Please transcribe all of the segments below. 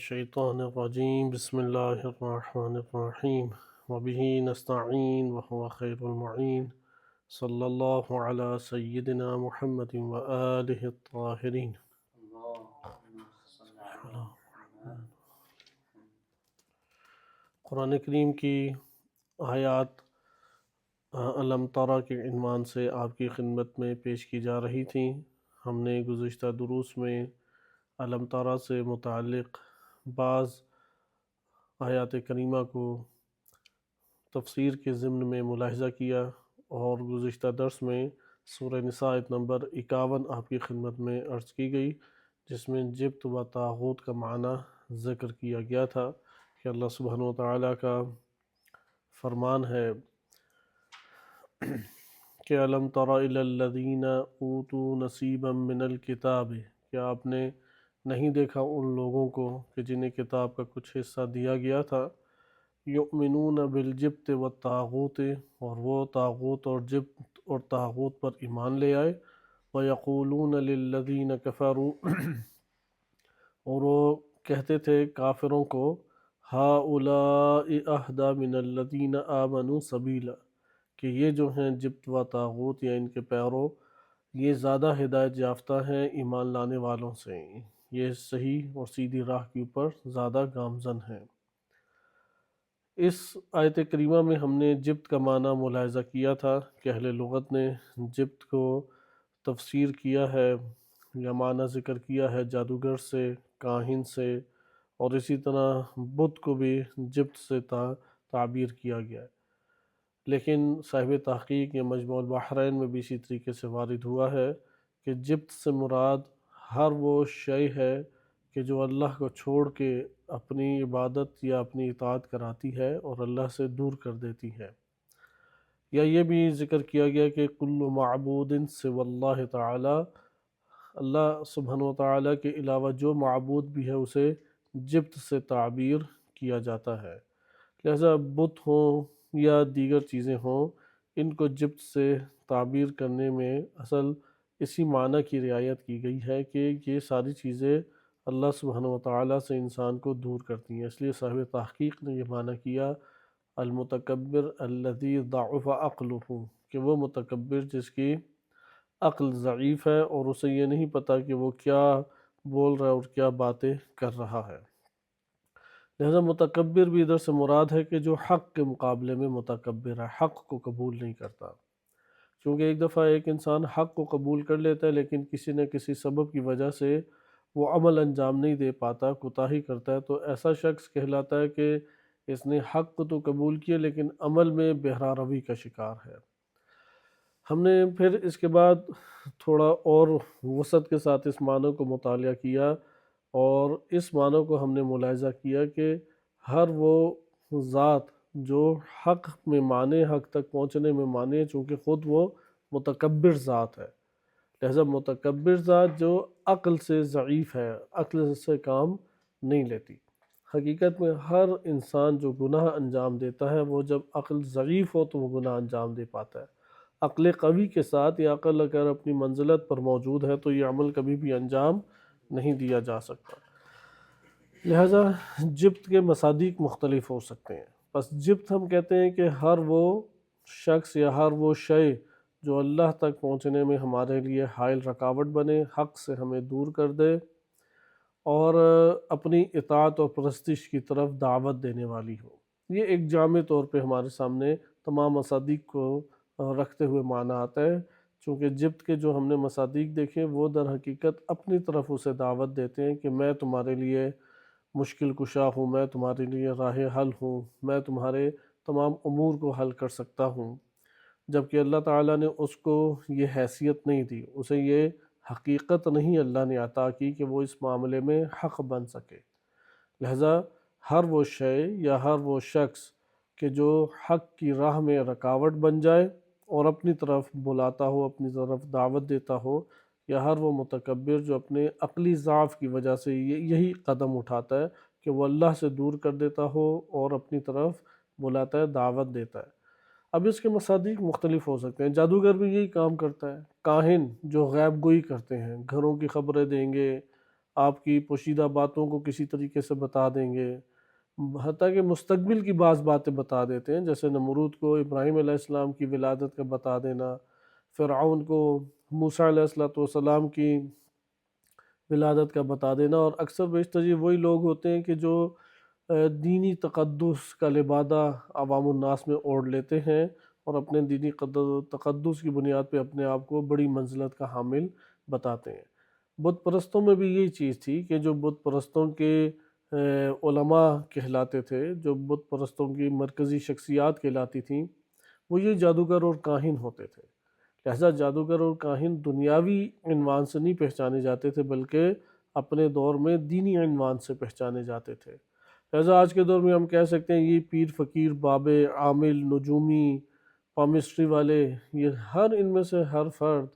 الشیطان الرجیم بسم اللہ الرحمن الرحیم وبہ نستعین وهو خیر المعین صلی اللہ علی سیدنا محمد وآلہ الطاہرین۔ قرآن کریم کی آیات علم تری کے عنوان سے آپ کی خدمت میں پیش کی جا رہی تھیں۔ ہم نے گزشتہ دروس میں علم تری سے متعلق بعض آیات کریمہ کو تفسیر کے ضمن میں ملاحظہ کیا، اور گزشتہ درس میں سورہ نساء آیت نمبر 51 آپ کی خدمت میں عرض کی گئی، جس میں جبت و طاغوت کا معنی ذکر کیا گیا تھا کہ اللہ سبحانہ و تعالیٰ کا فرمان ہے کہ أَلَمْ تَرَ إِلَى الَّذِينَ أُوتُوا نَصِيبًا مِنَ الْكِتَابِ، کیا آپ نے نہیں دیکھا ان لوگوں کو کہ جنہیں کتاب کا کچھ حصہ دیا گیا تھا، یؤمنون بالجبت والطاغوت، اور وہ طاغوت اور جبت اور طاغوت پر ایمان لے آئے، وَيَقُولُونَ لِلَّذِينَ كَفَرُوا اور وہ کہتے تھے کافروں کو، هَؤُلَاءِ أَهْدَىٰ مِنَ الَّذِينَ آمَنُوا سَبِيلًا، کہ یہ جو ہیں جبت و طاغوت یا ان کے پیرو، یہ زیادہ ہدایت یافتہ ہیں ایمان لانے والوں سے، یہ صحیح اور سیدھی راہ کے اوپر زیادہ گامزن ہیں۔ اس آیت کریمہ میں ہم نے جبت کا معنی ملاحظہ کیا تھا کہ اہل لغت نے جبت کو تفسیر کیا ہے یا معنی ذکر کیا ہے جادوگر سے، کاہن سے، اور اسی طرح بت کو بھی جبت سے تعبیر کیا گیا ہے۔ لیکن صاحب تحقیق یا مجموع البحرین میں بھی اسی طریقے سے وارد ہوا ہے کہ جبت سے مراد ہر وہ شے ہے کہ جو اللہ کو چھوڑ کے اپنی عبادت یا اپنی اطاعت کراتی ہے اور اللہ سے دور کر دیتی ہے۔ یا یہ بھی ذکر کیا گیا کہ کل معبود سوی اللہ تعالی، اللہ سبحانہ و تعالیٰ کے علاوہ جو معبود بھی ہے اسے جبت سے تعبیر کیا جاتا ہے، لہذا بت ہوں یا دیگر چیزیں ہوں، ان کو جبت سے تعبیر کرنے میں اصل اسی معنی کی رعایت کی گئی ہے کہ یہ ساری چیزیں اللہ سبحانہ و تعالیٰ سے انسان کو دور کرتی ہیں۔ اس لیے صاحب تحقیق نے یہ معنی کیا المتکبر الذی ضعف عقلہ، کہ وہ متکبر جس کی عقل ضعیف ہے اور اسے یہ نہیں پتہ کہ وہ کیا بول رہا ہے اور کیا باتیں کر رہا ہے۔ لہذا متکبر بھی ادھر سے مراد ہے کہ جو حق کے مقابلے میں متکبر ہے، حق کو قبول نہیں کرتا، کیونکہ ایک دفعہ ایک انسان حق کو قبول کر لیتا ہے لیکن کسی نہ کسی سبب کی وجہ سے وہ عمل انجام نہیں دے پاتا، کوتاہی کرتا ہے، تو ایسا شخص کہلاتا ہے کہ اس نے حق کو تو قبول کیا لیکن عمل میں بہرا روی کا شکار ہے۔ ہم نے پھر اس کے بعد تھوڑا اور وسعت کے ساتھ اس معنی کو مطالعہ کیا، اور اس معنی کو ہم نے ملاحظہ کیا کہ ہر وہ ذات جو حق میں مانے، حق تک پہنچنے میں مانے، چونکہ خود وہ متکبر ذات ہے، لہذا متکبر ذات جو عقل سے ضعیف ہے، عقل سے کام نہیں لیتی۔ حقیقت میں ہر انسان جو گناہ انجام دیتا ہے وہ جب عقل ضعیف ہو تو وہ گناہ انجام دے پاتا ہے۔ عقل قوی کے ساتھ یہ عقل اگر اپنی منزلت پر موجود ہے تو یہ عمل کبھی بھی انجام نہیں دیا جا سکتا۔ لہذا جبت کے مصادیق مختلف ہو سکتے ہیں، بس جبت ہم کہتے ہیں کہ ہر وہ شخص یا ہر وہ شے جو اللہ تک پہنچنے میں ہمارے لیے حائل رکاوٹ بنے، حق سے ہمیں دور کر دے اور اپنی اطاعت اور پرستش کی طرف دعوت دینے والی ہو۔ یہ ایک جامع طور پہ ہمارے سامنے تمام مصادیق کو رکھتے ہوئے معنی آتا ہے، چونکہ جبت کے جو ہم نے مصادیق دیکھے وہ در حقیقت اپنی طرف اسے دعوت دیتے ہیں کہ میں تمہارے لیے مشکل کشا ہوں، میں تمہارے لیے راہ حل ہوں، میں تمہارے تمام امور کو حل کر سکتا ہوں، جبکہ اللہ تعالیٰ نے اس کو یہ حیثیت نہیں دی، اسے یہ حقیقت نہیں اللہ نے عطا کی کہ وہ اس معاملے میں حق بن سکے۔ لہذا ہر وہ شے یا ہر وہ شخص کہ جو حق کی راہ میں رکاوٹ بن جائے اور اپنی طرف بلاتا ہو، اپنی طرف دعوت دیتا ہو، یا ہر وہ متکبر جو اپنے عقلی ضعف کی وجہ سے یہی قدم اٹھاتا ہے کہ وہ اللہ سے دور کر دیتا ہو اور اپنی طرف بلاتا ہے، دعوت دیتا ہے۔ اب اس کے مصادیق مختلف ہو سکتے ہیں۔ جادوگر بھی یہی کام کرتا ہے، کاہن جو غیب گوئی کرتے ہیں، گھروں کی خبریں دیں گے، آپ کی پوشیدہ باتوں کو کسی طریقے سے بتا دیں گے، حتیٰ کہ مستقبل کی بعض باتیں بتا دیتے ہیں، جیسے نمرود کو ابراہیم علیہ السلام کی ولادت کا بتا دینا، فرعون کو موسیٰ علیہ السلام کی ولادت کا بتا دینا۔ اور اکثر بیشتر یہ وہی لوگ ہوتے ہیں کہ جو دینی تقدس کا لبادہ عوام الناس میں اوڑھ لیتے ہیں اور اپنے دینی تقدس کی بنیاد پہ اپنے آپ کو بڑی منزلت کا حامل بتاتے ہیں۔ بت پرستوں میں بھی یہی چیز تھی کہ جو بت پرستوں کے علماء کہلاتے تھے، جو بت پرستوں کی مرکزی شخصیات کہلاتی تھیں، وہ یہ جادوگر اور کاہن ہوتے تھے۔ لہذا جادوگر اور کاہن دنیاوی عنوان سے نہیں پہچانے جاتے تھے، بلکہ اپنے دور میں دینی عنوان سے پہچانے جاتے تھے۔ لہذا آج کے دور میں ہم کہہ سکتے ہیں یہ پیر فقیر بابے عامل نجومی پامسٹری والے، یہ ہر ان میں سے ہر فرد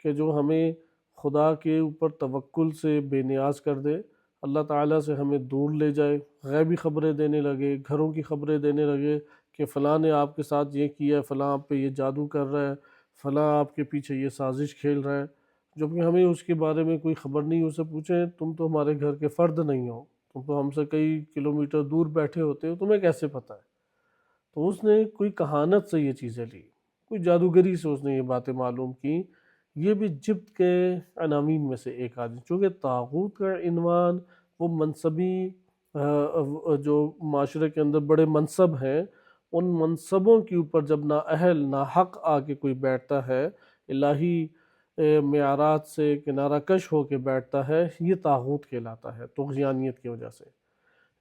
کہ جو ہمیں خدا کے اوپر توکل سے بے نیاز کر دے، اللہ تعالیٰ سے ہمیں دور لے جائے، غیبی خبریں دینے لگے، گھروں کی خبریں دینے لگے کہ فلاں نے آپ کے ساتھ یہ کیا ہے، فلاں آپ پہ یہ جادو کر رہا ہے، فلاں آپ کے پیچھے یہ سازش کھیل رہا ہے، جبکہ ہمیں اس کے بارے میں کوئی خبر نہیں۔ اسے پوچھیں تم تو ہمارے گھر کے فرد نہیں ہو، تم تو ہم سے کئی کلومیٹر دور بیٹھے ہوتے ہو، تمہیں کیسے پتہ ہے؟ تو اس نے کوئی کہانت سے یہ چیزیں لی، کوئی جادوگری سے اس نے یہ باتیں معلوم کی۔ یہ بھی جبت کے عناوین میں سے ایک آدمی، چونکہ طاغوت کا عنوان وہ منصبی جو معاشرے کے اندر بڑے منصب ہیں، ان منصبوں کے اوپر جب نااہل ناحق آ کے کوئی بیٹھتا ہے، الہی معیارات سے کنارہ کش ہو کے بیٹھتا ہے، یہ طاغوت کہلاتا ہے طغیانیت کی وجہ سے۔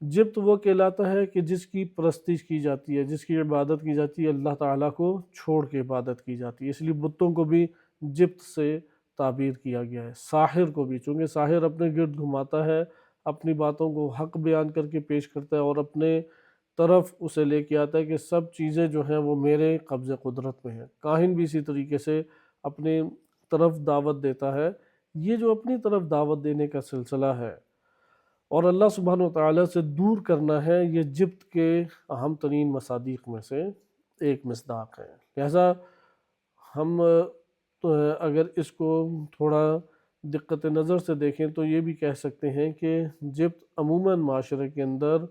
جبت وہ کہلاتا ہے کہ جس کی پرستش کی جاتی ہے، جس کی عبادت کی جاتی ہے، اللہ تعالیٰ کو چھوڑ کے عبادت کی جاتی ہے، اس لیے بتوں کو بھی جبت سے تعبیر کیا گیا ہے۔ ساحر کو بھی، چونکہ ساحر اپنے گرد گھماتا ہے، اپنی باتوں کو حق بیان کر کے پیش کرتا ہے اور اپنے طرف اسے لے کے آتا ہے کہ سب چیزیں جو ہیں وہ میرے قبض قدرت میں ہیں۔ کاہن بھی اسی طریقے سے اپنے طرف دعوت دیتا ہے۔ یہ جو اپنی طرف دعوت دینے کا سلسلہ ہے اور اللہ سبحانہ وتعالیٰ سے دور کرنا ہے، یہ جبت کے اہم ترین مصادیق میں سے ایک مصداق ہے۔ لہذا ہم اگر اس کو تھوڑا دقت نظر سے دیکھیں تو یہ بھی کہہ سکتے ہیں کہ جبت عموماً معاشرے کے اندر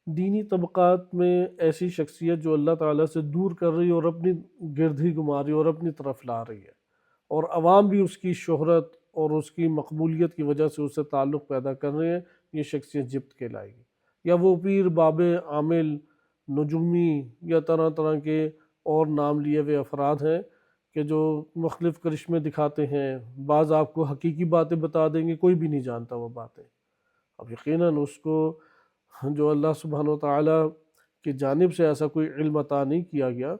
دینی طبقات میں ایسی شخصیت جو اللہ تعالیٰ سے دور کر رہی ہے اور اپنی گرد ہی گما رہی ہے اور اپنی طرف لا رہی ہے، اور عوام بھی اس کی شہرت اور اس کی مقبولیت کی وجہ سے اس سے تعلق پیدا کر رہے ہیں، یہ شخصیت جبت کہلائے گی۔ یا وہ پیر بابے عامل نجومی یا طرح طرح کے اور نام لیے ہوئے افراد ہیں کہ جو مختلف کرشمے دکھاتے ہیں، بعض آپ کو حقیقی باتیں بتا دیں گے، کوئی بھی نہیں جانتا وہ باتیں۔ اب یقیناً اس کو جو اللہ سبحانہ وتعالیٰ کی جانب سے ایسا کوئی علم عطا نہیں کیا گیا،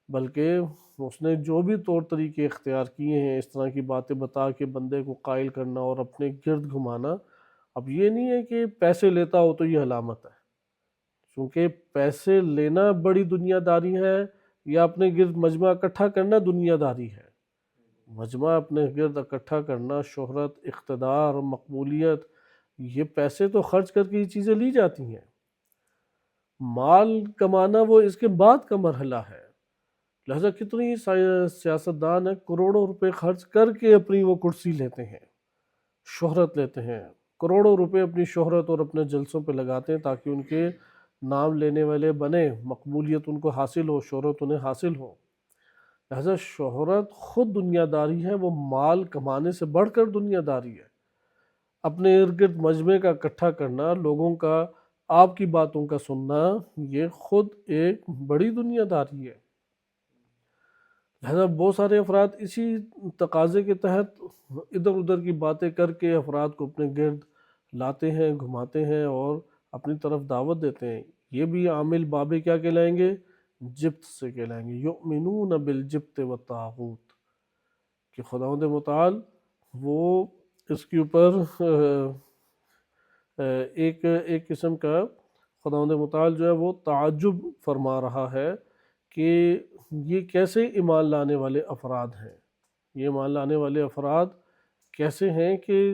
بلکہ اس نے جو بھی طور طریقے اختیار کیے ہیں اس طرح کی باتیں بتا کے بندے کو قائل کرنا اور اپنے گرد گھمانا، اب یہ نہیں ہے کہ پیسے لیتا ہو تو یہ علامت ہے، چونکہ پیسے لینا بڑی دنیا داری ہے یا اپنے گرد مجمع اکٹھا کرنا دنیا داری ہے۔ مجمع اپنے گرد اکٹھا کرنا، شہرت، اقتدار، مقبولیت، یہ پیسے تو خرچ کر کے یہ چیزیں لی جاتی ہیں۔ مال کمانا وہ اس کے بعد کا مرحلہ ہے۔ لہذا کتنی سیاستدان ہیں کروڑوں روپے خرچ کر کے اپنی وہ کرسی لیتے ہیں، شہرت لیتے ہیں، کروڑوں روپے اپنی شہرت اور اپنے جلسوں پہ لگاتے ہیں تاکہ ان کے نام لینے والے بنے، مقبولیت ان کو حاصل ہو، شہرت انہیں حاصل ہو۔ لہذا شہرت خود دنیا داری ہے، وہ مال کمانے سے بڑھ کر دنیا داری ہے۔ اپنے ارد گرد مجمع کا اکٹھا کرنا، لوگوں کا آپ کی باتوں کا سننا، یہ خود ایک بڑی دنیا داری ہے۔ لہذا بہت سارے افراد اسی تقاضے کے تحت ادھر ادھر کی باتیں کر کے افراد کو اپنے گرد لاتے ہیں، گھماتے ہیں اور اپنی طرف دعوت دیتے ہیں۔ یہ بھی عامل بابے کیا کہلائیں گے؟ جبت سے کہلائیں گے۔ یؤمنون بالجبت والطاغوت، کہ خداوند متعال وہ اس کے اوپر ایک قسم کا خداوند متعال جو ہے وہ تعجب فرما رہا ہے کہ یہ کیسے ایمان لانے والے افراد ہیں، یہ ایمان لانے والے افراد کیسے ہیں کہ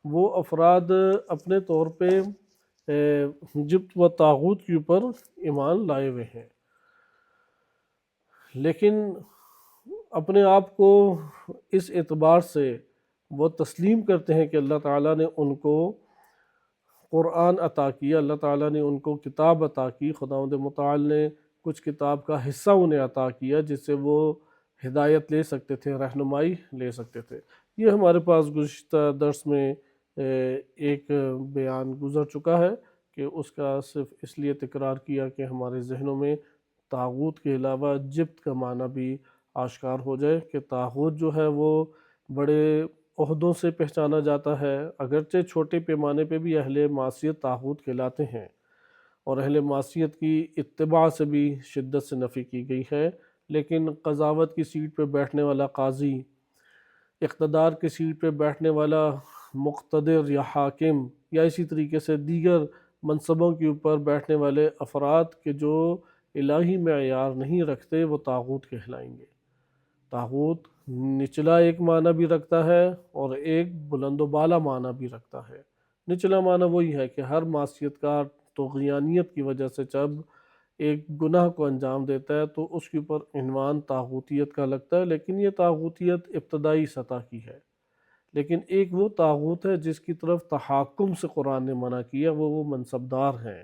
وہ افراد اپنے طور پہ جبت و طاغوت کے اوپر ایمان لائے ہوئے ہیں، لیکن اپنے آپ کو اس اعتبار سے وہ تسلیم کرتے ہیں کہ اللہ تعالیٰ نے ان کو قرآن عطا کیا، اللہ تعالیٰ نے ان کو کتاب عطا کی، خداوند متعال نے کچھ کتاب کا حصہ انہیں عطا کیا جس سے وہ ہدایت لے سکتے تھے، رہنمائی لے سکتے تھے۔ یہ ہمارے پاس گزشتہ درس میں ایک بیان گزر چکا ہے کہ اس کا صرف اس لیے تکرار کیا کہ ہمارے ذہنوں میں طاغوت کے علاوہ جبت کا معنی بھی آشکار ہو جائے کہ طاغوت جو ہے وہ بڑے عہدوں سے پہچانا جاتا ہے، اگرچہ چھوٹے پیمانے پہ بھی اہل معصیت طاغوت کہلاتے ہیں، اور اہل معصیت کی اتباع سے بھی شدت سے نفی کی گئی ہے، لیکن قضاوت کی سیٹ پہ بیٹھنے والا قاضی، اقتدار کی سیٹ پہ بیٹھنے والا مقتدر یا حاکم، یا اسی طریقے سے دیگر منصبوں کے اوپر بیٹھنے والے افراد کے جو الہی معیار نہیں رکھتے وہ طاغوت کہلائیں گے۔ طاغوت نچلا ایک معنی بھی رکھتا ہے اور ایک بلند و بالا معنی بھی رکھتا ہے۔ نچلا معنی وہی ہے کہ ہر معصیت کار طغیانیت کی وجہ سے جب ایک گناہ کو انجام دیتا ہے تو اس کے اوپر عنوان طاغوتیت کا لگتا ہے، لیکن یہ طاغوتیت ابتدائی سطح کی ہے۔ لیکن ایک وہ طاغوت ہے جس کی طرف تحاکم سے قرآن نے منع کیا، وہ منصبدار ہیں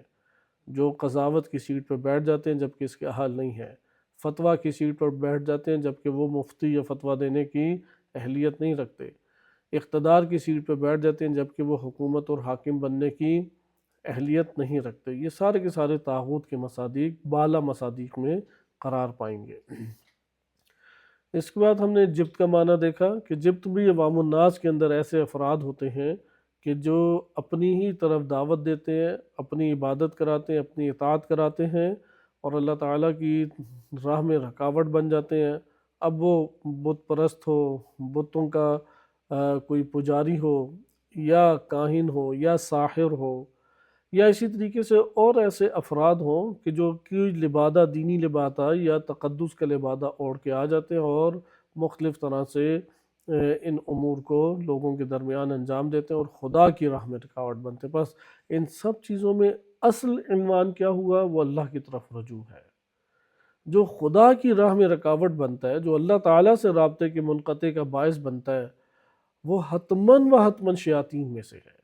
جو قضاوت کی سیٹ پر بیٹھ جاتے ہیں جبکہ اس کے اہل نہیں ہے، فتویٰ کی سیٹ پر بیٹھ جاتے ہیں جبکہ وہ مفتی یا فتویٰ دینے کی اہلیت نہیں رکھتے، اقتدار کی سیٹ پر بیٹھ جاتے ہیں جبکہ وہ حکومت اور حاکم بننے کی اہلیت نہیں رکھتے۔ یہ سارے کے سارے طاغوت کے مصادیق بالا مصادیق میں قرار پائیں گے۔ اس کے بعد ہم نے جبت کا معنی دیکھا کہ جبت بھی عوام الناس کے اندر ایسے افراد ہوتے ہیں کہ جو اپنی ہی طرف دعوت دیتے ہیں، اپنی عبادت کراتے ہیں، اپنی اطاعت کراتے ہیں اور اللہ تعالیٰ کی راہ میں رکاوٹ بن جاتے ہیں۔ اب وہ بت پرست ہو، بتوں کا کوئی پجاری ہو یا کاہن ہو یا ساحر ہو، یا اسی طریقے سے اور ایسے افراد ہوں کہ جو کہ لبادہ دینی لبادہ یا تقدس کا لبادہ اوڑھ کے آ جاتے ہیں اور مختلف طرح سے ان امور کو لوگوں کے درمیان انجام دیتے ہیں اور خدا کی راہ میں رکاوٹ بنتے ہیں۔ بس ان سب چیزوں میں اصل عنوان کیا ہوا؟ وہ اللہ کی طرف رجوع ہے۔ جو خدا کی راہ میں رکاوٹ بنتا ہے، جو اللہ تعالیٰ سے رابطے کے منقطع کا باعث بنتا ہے، وہ حتماً و حتماً شیاطین میں سے ہے۔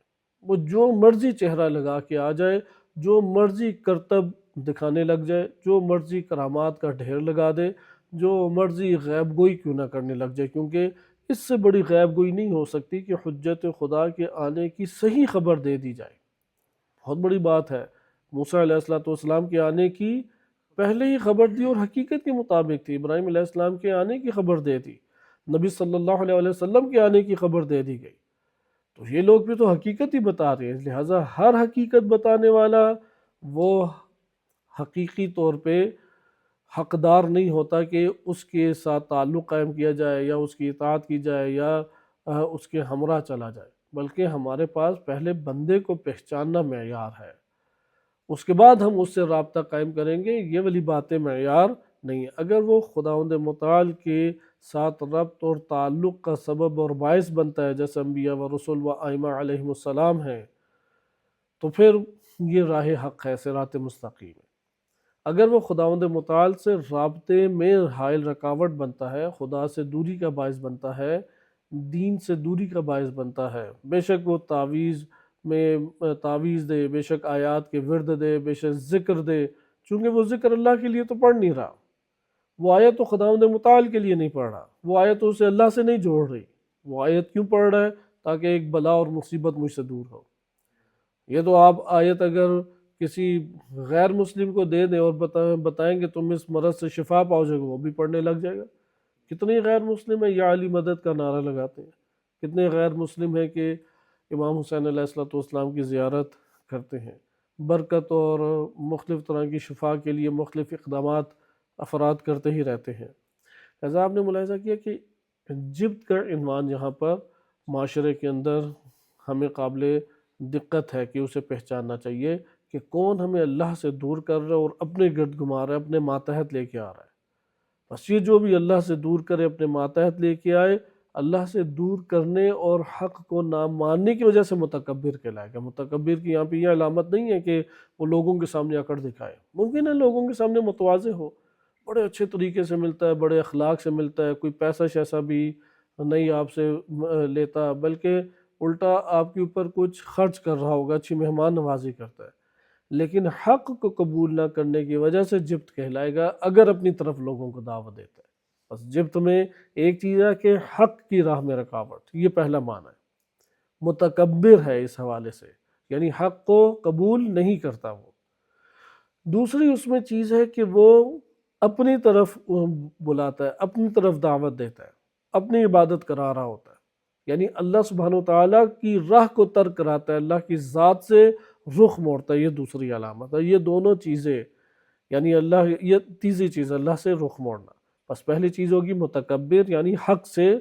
وہ جو مرضی چہرہ لگا کے آ جائے، جو مرضی کرتب دکھانے لگ جائے، جو مرضی کرامات کا ڈھیر لگا دے، جو مرضی غیب گوئی کیوں نہ کرنے لگ جائے، کیونکہ اس سے بڑی غیب گوئی نہیں ہو سکتی کہ حجت خدا کے آنے کی صحیح خبر دے دی جائے۔ بہت بڑی بات ہے۔ موسیٰ علیہ السلام کے آنے کی پہلے ہی خبر دی اور حقیقت کے مطابق تھی۔ ابراہیم علیہ السلام کے آنے کی خبر دے دی، نبی صلی اللہ علیہ وسلم کے آنے کی خبر دے دی گئی، تو یہ لوگ بھی تو حقیقت ہی بتا رہے ہیں۔ لہٰذا ہر حقیقت بتانے والا وہ حقیقی طور پہ حقدار نہیں ہوتا کہ اس کے ساتھ تعلق قائم کیا جائے یا اس کی اطاعت کی جائے یا اس کے ہمراہ چلا جائے، بلکہ ہمارے پاس پہلے بندے کو پہچاننا معیار ہے، اس کے بعد ہم اس سے رابطہ قائم کریں گے۔ یہ والی باتیں معیار نہیں ہے۔ اگر وہ خداوند متعال کے ساتھ ربط اور تعلق کا سبب اور باعث بنتا ہے جیسے انبیاء و رسول و ائمہ علیہم السلام ہیں، تو پھر یہ راہ حق ہے، صراط مستقیم ہے۔ اگر وہ خداوند متعال سے رابطے میں حائل رکاوٹ بنتا ہے، خدا سے دوری کا باعث بنتا ہے، دین سے دوری کا باعث بنتا ہے، بے شک وہ تعویذ دے، بے شک آیات کے ورد دے، بے شک ذکر دے، چونکہ وہ ذکر اللہ کے لیے تو پڑھ نہیں رہا، وہ آیت تو خداوند متعال کے لیے نہیں پڑھ رہا، وہ آیت تو اسے اللہ سے نہیں جوڑ رہی۔ وہ آیت کیوں پڑھ رہا ہے؟ تاکہ ایک بلا اور مصیبت مجھ سے دور ہو۔ یہ تو آپ آیت اگر کسی غیر مسلم کو دے دیں اور بتائیں کہ تم اس مرض سے شفا پاؤ گے، وہ بھی پڑھنے لگ جائے گا۔ کتنے غیر مسلم ہیں یا علی مدد کا نعرہ لگاتے ہیں، کتنے غیر مسلم ہیں کہ امام حسین علیہ السلام کی زیارت کرتے ہیں، برکت اور مختلف طرح کی شفا کے لیے مختلف اقدامات افراد کرتے ہی رہتے ہیں۔ لہذا آپ نے ملاحظہ کیا کہ جبت کا عنوان یہاں پر معاشرے کے اندر ہمیں قابل دقت ہے کہ اسے پہچاننا چاہیے کہ کون ہمیں اللہ سے دور کر رہا ہے اور اپنے گرد گھما رہا ہے، اپنے ماتحت لے کے آ رہا ہے۔ بس یہ جو بھی اللہ سے دور کرے، اپنے ماتحت لے کے آئے، اللہ سے دور کرنے اور حق کو نہ ماننے کی وجہ سے متکبر کہلائے گا۔ متکبر کی یہاں پہ یہ علامت نہیں ہے کہ وہ لوگوں کے سامنے اکڑ دکھائے، ممکن ہے لوگوں کے سامنے متواضع ہو، بڑے اچھے طریقے سے ملتا ہے، بڑے اخلاق سے ملتا ہے، کوئی پیسہ شیسا بھی نہیں آپ سے لیتا، بلکہ الٹا آپ کے اوپر کچھ خرچ کر رہا ہوگا، اچھی مہمان نوازی کرتا ہے، لیکن حق کو قبول نہ کرنے کی وجہ سے جبت کہلائے گا اگر اپنی طرف لوگوں کو دعوت دیتا ہے۔ بس جبت میں ایک چیز ہے کہ حق کی راہ میں رکاوٹ، یہ پہلا معنی ہے۔ متکبر ہے اس حوالے سے، یعنی حق کو قبول نہیں کرتا وہ۔ دوسری اس میں چیز ہے کہ وہ اپنی طرف بلاتا ہے، اپنی طرف دعوت دیتا ہے، اپنی عبادت کرا رہا ہوتا ہے، یعنی اللہ سبحانہ وتعالیٰ کی راہ کو ترک کراتا ہے، اللہ کی ذات سے رخ موڑتا ہے، یہ دوسری علامت ہے۔ یہ دونوں چیزیں، یعنی اللہ، یہ تیسری چیز اللہ سے رخ موڑنا۔ بس پہلی چیز ہوگی متکبر، یعنی حق سے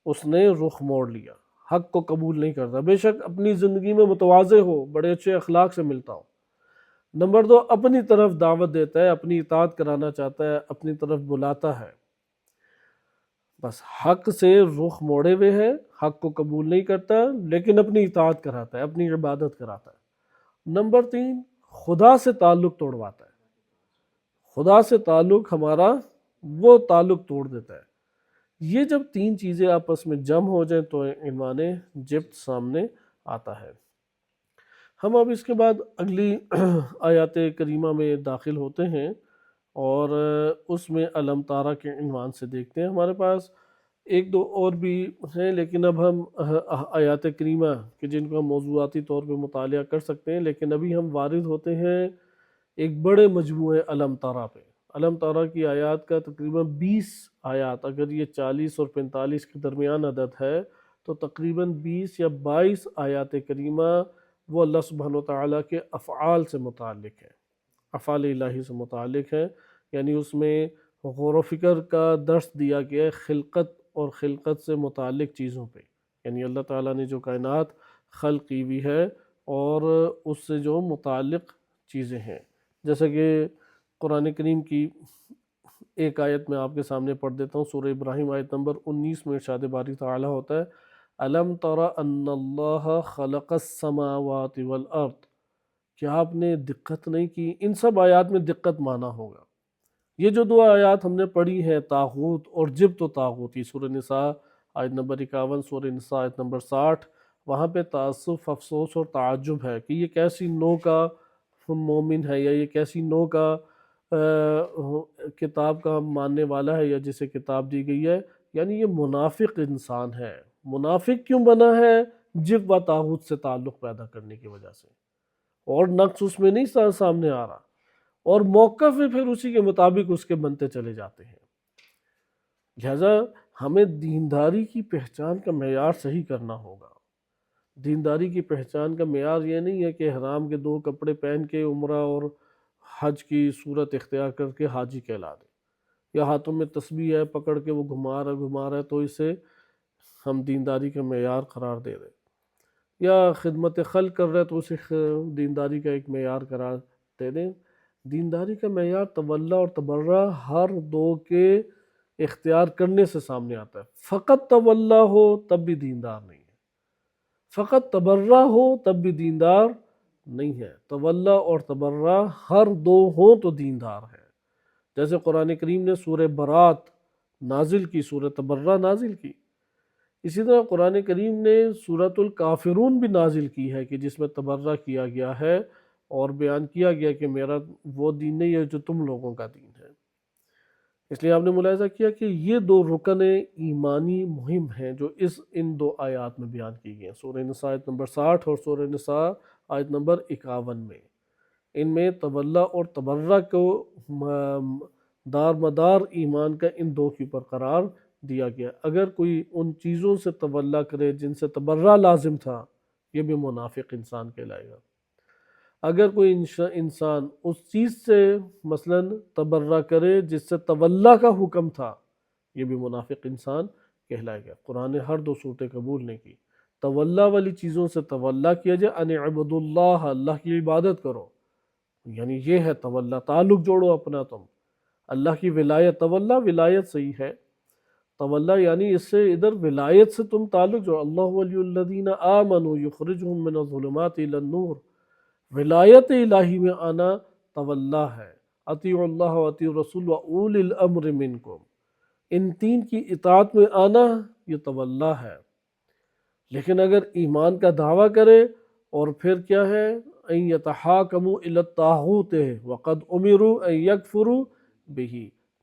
اس نے رخ موڑ لیا، حق کو قبول نہیں کرتا، بے شک اپنی زندگی میں متواضع ہو، بڑے اچھے اخلاق سے ملتا ہو۔ نمبر دو، اپنی طرف دعوت دیتا ہے، اپنی اطاعت کرانا چاہتا ہے، اپنی طرف بلاتا ہے، بس حق سے رخ موڑے ہوئے ہے، حق کو قبول نہیں کرتا لیکن اپنی اطاعت کراتا ہے، اپنی عبادت کراتا ہے۔ نمبر تین، خدا سے تعلق توڑواتا ہے، خدا سے تعلق ہمارا وہ تعلق توڑ دیتا ہے۔ یہ جب تین چیزیں آپس میں جمع ہو جائیں تو عنوان جبت سامنے آتا ہے۔ ہم اب اس کے بعد اگلی آیات کریمہ میں داخل ہوتے ہیں اور اس میں علم تارہ کے عنوان سے دیکھتے ہیں۔ ہمارے پاس ایک دو اور بھی ہیں، لیکن اب ہم آیات کریمہ کہ جن کو ہم موضوعاتی طور پہ مطالعہ کر سکتے ہیں، لیکن ابھی ہم وارد ہوتے ہیں ایک بڑے مجموعے علم تارہ پہ۔ علم تارہ کی آیات کا تقریباً 20 آیات، اگر یہ 40 اور 45 کے درمیان عدد ہے تو تقریباً 20 یا 22 آیات کریمہ وہ اللہ سبحانہ وتعالیٰ کے افعال سے متعلق ہے، افعال الہی سے متعلق ہے، یعنی اس میں غور و فکر کا درس دیا گیا ہے خلقت اور خلقت سے متعلق چیزوں پہ، یعنی اللہ تعالیٰ نے جو کائنات خلق کی ہوئی ہے اور اس سے جو متعلق چیزیں ہیں، جیسا کہ قرآن کریم کی ایک آیت میں آپ کے سامنے پڑھ دیتا ہوں، سورہ ابراہیم آیت نمبر 19 میں ارشاد باری تعالیٰ ہوتا ہے الم تر ان اللہ خلق السماوات والارض، کیا آپ نے دقت نہیں کی؟ ان سب آیات میں دقت مانا ہوگا۔ یہ جو دو آیات ہم نے پڑھی ہیں، طاغوت اور جبت و طاغوت، یہ سورہ نساء آیت نمبر 51، سورہ نساء آیت نمبر 60، وہاں پہ تأسف، افسوس اور تعجب ہے کہ یہ کیسی نوع کا مومن ہے، یا یہ کیسی نوع کا کتاب کا ماننے والا ہے، یا جسے کتاب دی گئی ہے، یعنی یہ منافق انسان ہے۔ منافق کیوں بنا ہے؟ جبت و طاغوت سے تعلق پیدا کرنے کی وجہ سے، اور نقص اس میں نہیں سامنے آ رہا، اور موقف میں پھر اسی کے مطابق اس کے بنتے چلے جاتے ہیں۔ لہذا ہمیں دینداری کی پہچان کا معیار صحیح کرنا ہوگا۔ دینداری کی پہچان کا معیار یہ نہیں ہے کہ احرام کے 2 کپڑے پہن کے عمرہ اور حج کی صورت اختیار کر کے حاجی کہلا دے، یا ہاتھوں میں تسبیح ہے پکڑ کے وہ گھما رہا ہے تو اسے ہم دینداری کا معیار قرار دے دیں، یا خدمت خلق کر رہا ہے تو اسے دینداری کا ایک معیار قرار دے دیں۔ دینداری کا معیار تولا اور تبرہ ہر دو کے اختیار کرنے سے سامنے آتا ہے۔ فقط تولا ہو تب بھی دیندار نہیں ہے، فقط تبرہ ہو تب بھی دیندار نہیں ہے۔ تولا اور تبرہ ہر دو ہوں تو دیندار ہے۔ جیسے قرآن کریم نے سورہ برات نازل کی، سورہ تبرہ نازل کی، اسی طرح قرآن کریم نے سورۃ الکافرون بھی نازل کی ہے کہ جس میں تبرہ کیا گیا ہے اور بیان کیا گیا کہ میرا وہ دین نہیں ہے جو تم لوگوں کا دین ہے۔ اس لیے آپ نے ملاحظہ کیا کہ یہ 2 رکن ایمانی مہم ہیں جو ان 2 آیات میں بیان کی گئی ہیں، سورہ نساء آیت نمبر 60 اور سورہ نساء آیت نمبر 51 میں۔ ان میں تولا اور تبرہ کو دار مدار ایمان کا ان 2 کے اوپر قرار دیا گیا۔ اگر کوئی ان چیزوں سے تولا کرے جن سے تبرہ لازم تھا، یہ بھی منافق انسان کہلائے گا۔ اگر کوئی انسان اس چیز سے مثلا تبرہ کرے جس سے تولا کا حکم تھا، یہ بھی منافق انسان کہلائے گا۔ قرآن نے ہر 2 صورتیں قبول نہیں کی۔ تولا والی چیزوں سے تولا کیا جائے، ان اعبدوا اللہ، اللہ کی عبادت کرو، یعنی یہ ہے تولا، تعلق جوڑو اپنا تم اللہ کی ولایت۔ تولا ولایت صحیح ہے، تولا یعنی اس سے ادھر ولایت سے تم تعلق جو اللہ ولی الذین آمنوا یخرجہم من الظلمات الی النور، ولایت الہی میں آنا تولا ہے۔ اطیعوا اللہ و اطیعوا الرسول و اولی الامر منکم، ان 3 کی اطاعت میں آنا یہ تولا ہے۔ لیکن اگر ایمان کا دعویٰ کرے اور پھر کیا ہے ان یتحاکموا الی الطاغوت وقد امروا ان یکفروا بہ،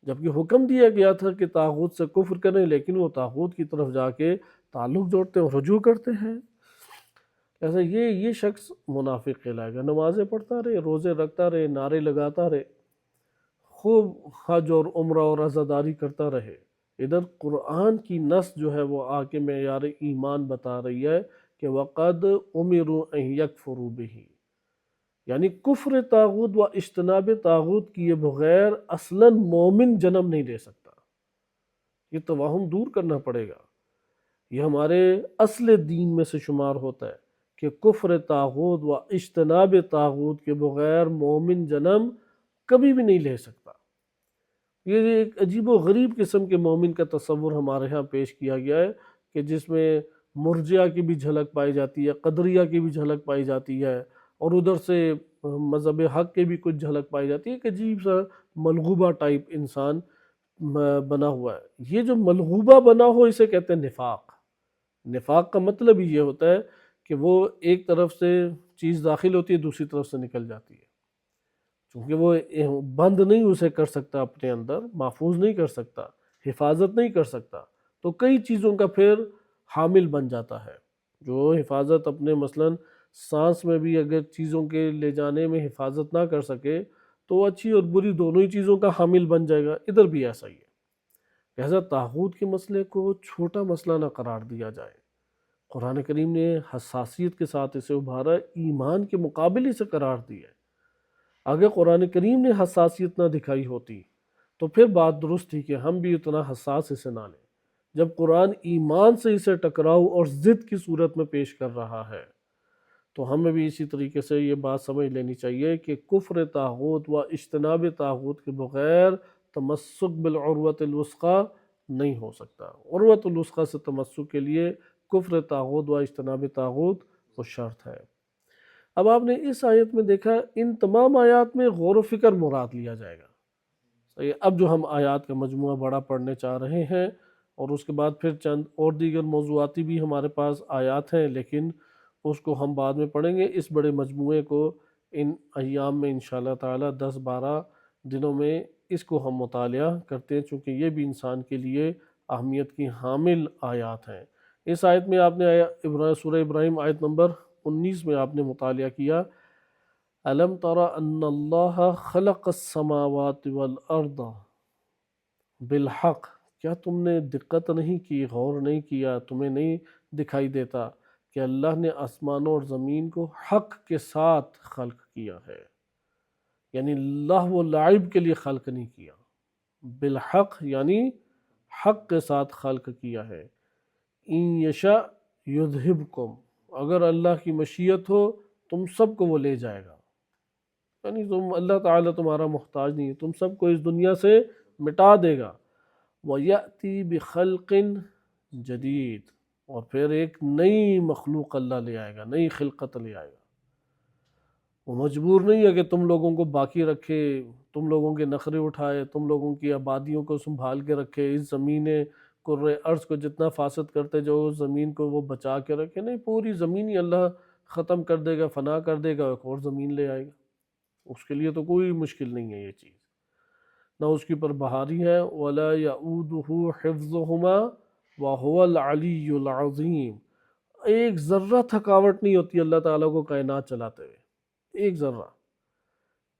جبکہ حکم دیا گیا تھا کہ طاغوت سے کفر کریں، لیکن وہ طاغوت کی طرف جا کے تعلق جوڑتے ہیں، رجوع کرتے ہیں۔ ایسا یہ شخص منافق کہلائے گا۔ نمازیں پڑھتا رہے، روزے رکھتا رہے، نعرے لگاتا رہے، خوب حج اور عمرہ اور عزاداری کرتا رہے، ادھر قرآن کی نص جو ہے وہ آ کے معیار ایمان بتا رہی ہے کہ وقد امروا ان یکفروا بہ، یعنی کفر طاغوت و اجتناب طاغوت کیے بغیر اصلاً مومن جنم نہیں لے سکتا۔ یہ توہم دور کرنا پڑے گا، یہ ہمارے اصل دین میں سے شمار ہوتا ہے کہ کفر طاغوت و اجتناب طاغوت کے بغیر مومن جنم کبھی بھی نہیں لے سکتا۔ یہ ایک عجیب و غریب قسم کے مومن کا تصور ہمارے ہاں پیش کیا گیا ہے کہ جس میں مرجئہ کی بھی جھلک پائی جاتی ہے، قدریہ کی بھی جھلک پائی جاتی ہے، اور ادھر سے مذہب حق کے بھی کچھ جھلک پائی جاتی ہے، ایک عجیب سا ملغوبہ ٹائپ انسان بنا ہوا ہے۔ یہ جو ملغوبہ بنا ہو اسے کہتے ہیں نفاق۔ نفاق کا مطلب ہی یہ ہوتا ہے کہ وہ ایک طرف سے چیز داخل ہوتی ہے، دوسری طرف سے نکل جاتی ہے، چونکہ وہ بند نہیں اسے کر سکتا، اپنے اندر محفوظ نہیں کر سکتا، حفاظت نہیں کر سکتا، تو کئی چیزوں کا پھر حامل بن جاتا ہے۔ جو حفاظت اپنے مثلاً سانس میں بھی اگر چیزوں کے لے جانے میں حفاظت نہ کر سکے تو اچھی اور بری دونوں ہی چیزوں کا حامل بن جائے گا، ادھر بھی ایسا ہی ہے۔ لہذا طاغوت کے مسئلے کو چھوٹا مسئلہ نہ قرار دیا جائے۔ قرآن کریم نے حساسیت کے ساتھ اسے ابھارا، ایمان کے مقابل اسے قرار دیا ہے۔ اگر قرآن کریم نے حساسیت نہ دکھائی ہوتی تو پھر بات درست تھی کہ ہم بھی اتنا حساس اسے نہ لیں۔ جب قرآن ایمان سے اسے ٹکراؤ اور ضد کی صورت میں پیش کر رہا ہے تو ہمیں بھی اسی طریقے سے یہ بات سمجھ لینی چاہیے کہ کفر طاغوت و اجتناب طاغوت کے بغیر تمسک بالعروۃ الوثقی نہیں ہو سکتا۔ عروۃ الوثقی سے تمسک کے لیے کفر طاغوت و اجتناب طاغوت وہ شرط ہے۔ اب آپ نے اس آیت میں دیکھا، ان تمام آیات میں غور و فکر مراد لیا جائے گا۔ صحیح، اب جو ہم آیات کا مجموعہ بڑا پڑھنے چاہ رہے ہیں اور اس کے بعد پھر چند اور دیگر موضوعاتی بھی ہمارے پاس آیات ہیں، لیکن اس کو ہم بعد میں پڑھیں گے۔ اس بڑے مجموعے کو ان ایام میں انشاءاللہ تعالی 10-12 دنوں میں اس کو ہم مطالعہ کرتے ہیں، چونکہ یہ بھی انسان کے لیے اہمیت کی حامل آیات ہیں۔ اس آیت میں آپ نے سورہ ابراہیم آیت نمبر 19 میں آپ نے مطالعہ کیا، أَلَمْ تَرَ أَنَّ اللَّهَ خَلَقَ السَّمَاوَاتِ وَالْأَرْضَ بِالْحَقِّ، کیا تم نے دقت نہیں کی، غور نہیں کیا، تمہیں نہیں دکھائی دیتا کہ اللہ نے آسمانوں اور زمین کو حق کے ساتھ خلق کیا ہے؟ یعنی لہو و لعب کے لیے خلق نہیں کیا، بالحق یعنی حق کے ساتھ خلق کیا ہے۔ ان یشاء یذہبکم، اگر اللہ کی مشیت ہو تم سب کو وہ لے جائے گا، یعنی اللہ تعالیٰ تمہارا محتاج نہیں ہے، تم سب کو اس دنیا سے مٹا دے گا۔ وَيَأْتِي بِخَلْقٍ جدید، اور پھر ایک نئی مخلوق اللہ لے آئے گا، نئی خلقت لے آئے گا۔ وہ مجبور نہیں ہے کہ تم لوگوں کو باقی رکھے، تم لوگوں کے نخرے اٹھائے، تم لوگوں کی آبادیوں کو سنبھال کے رکھے، اس زمین کرۂ ارض کو جتنا فاسد کرتے جو اس زمین کو وہ بچا کے رکھے، نہیں، پوری زمین ہی اللہ ختم کر دے گا، فنا کر دے گا، ایک اور زمین لے آئے گا۔ اس کے لیے تو کوئی مشکل نہیں ہے یہ چیز، نہ اس کے اوپر بہاری ہے۔ وَلَا يَؤُودُهُ حِفْظُهُمَا وَهُوَ الْعَلِيُّ الْعَظِيمُ، ایک ذرہ تھکاوٹ نہیں ہوتی اللہ تعالیٰ کو کائنات چلاتے ہوئے، ایک ذرہ۔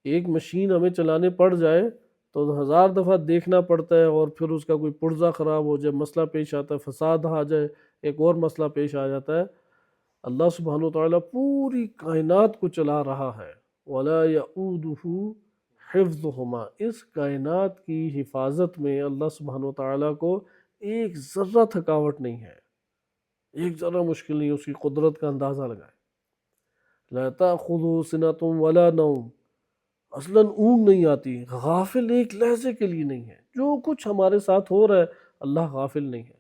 ایک مشین ہمیں چلانے پڑ جائے تو 1000 دفعہ دیکھنا پڑتا ہے، اور پھر اس کا کوئی پرزہ خراب ہو جائے، مسئلہ پیش آتا ہے، فساد آ جائے، ایک اور مسئلہ پیش آ جاتا ہے۔ اللہ سبحانہ وتعالیٰ پوری کائنات کو چلا رہا ہے۔ وَلَا يَؤُودُهُ حِفْظُهُمَا، اس کائنات کی حفاظت میں اللہ سبحانہ وتعالیٰ کو ایک ذرہ تھکاوٹ نہیں ہے، ایک ذرہ مشکل نہیں، اس کی قدرت کا اندازہ لگائے۔ لَا تَأْخُذُهُ سِنَةٌ وَلَا نَوْمٌ، اصلاً اونگ نہیں آتی، غافل ایک لحظے کے لیے نہیں ہے۔ جو کچھ ہمارے ساتھ ہو رہا ہے اللہ غافل نہیں ہے،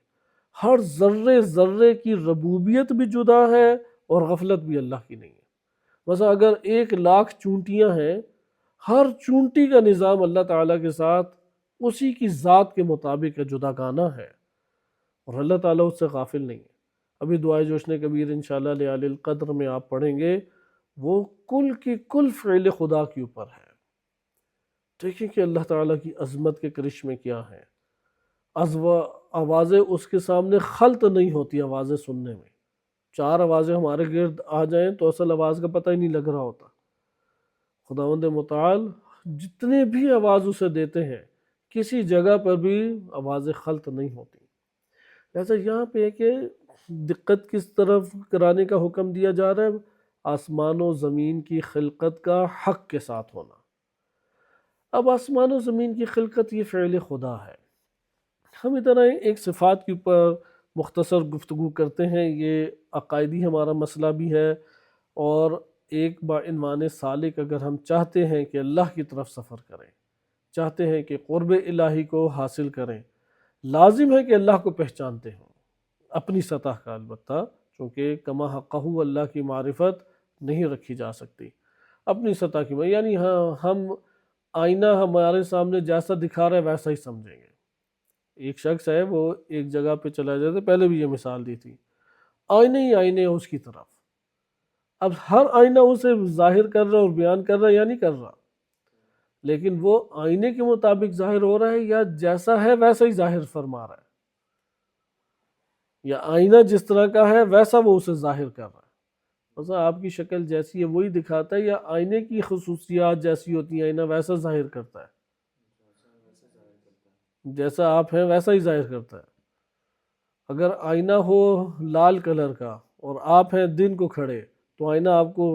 ہر ذرے ذرے کی ربوبیت بھی جدا ہے اور غفلت بھی اللہ کی نہیں ہے۔ مثلا اگر 1,00,000 چونٹیاں ہیں، ہر چونٹی کا نظام اللہ تعالیٰ کے ساتھ اسی کی ذات کے مطابق ہے، جدا گانہ ہے۔ اور اللہ تعالیٰ اس سے غافل نہیں ہے۔ ابھی دعائے جوشن کبیر انشاءاللہ لیال القدر میں آپ پڑھیں گے، وہ کل کی کل فعل خدا کے اوپر ہے۔ دیکھیں کہ اللہ تعالیٰ کی عظمت کے کرشمے کیا ہیں۔ آوازیں اس کے سامنے خلط نہیں ہوتی آوازیں سننے میں۔ چار آوازیں ہمارے گرد آ جائیں تو اصل آواز کا پتہ ہی نہیں لگ رہا ہوتا۔ خداوند متعال جتنے بھی آواز اسے دیتے ہیں کسی جگہ پر بھی آوازیں خلط نہیں ہوتی۔ لہذا یہاں پہ ہے کہ دقت کس طرف کرانے کا حکم دیا جا رہا ہے؟ آسمان و زمین کی خلقت کا حق کے ساتھ ہونا۔ اب آسمان و زمین کی خلقت یہ فعل خدا ہے۔ ہم ادھر ایک صفات کے اوپر مختصر گفتگو کرتے ہیں، یہ عقائدی ہمارا مسئلہ بھی ہے، اور ایک بعنوان سالک اگر ہم چاہتے ہیں کہ اللہ کی طرف سفر کریں، چاہتے ہیں کہ قرب الہی کو حاصل کریں، لازم ہے کہ اللہ کو پہچانتے ہوں اپنی سطح کا، البتہ چونکہ کما حقہ اللہ کی معرفت نہیں رکھی جا سکتی اپنی سطح کی، یعنی ہم آئینہ ہمارے سامنے جیسا دکھا رہا ہے ویسا ہی سمجھیں گے۔ ایک شخص ہے وہ ایک جگہ پہ چلا جاتا ہے، پہلے بھی یہ مثال دی تھی، آئینے ہی آئینے اس کی طرف، اب ہر آئینہ اسے ظاہر کر رہا اور بیان کر رہا یا نہیں کر رہا، لیکن وہ آئینے کے مطابق ظاہر ہو رہا ہے یا جیسا ہے ویسا ہی ظاہر فرما رہا ہے، یا آئینہ جس طرح کا ہے ویسا وہ اسے ظاہر کر رہا ہے۔ مثلا آپ کی شکل جیسی ہے وہی دکھاتا ہے، یا آئینے کی خصوصیات جیسی ہوتی ہیں آئینہ ویسا ظاہر کرتا ہے، جیسا آپ ہیں ویسا ہی ظاہر کرتا ہے۔ اگر آئینہ ہو لال کلر کا اور آپ ہیں دن کو کھڑے تو آئینہ آپ کو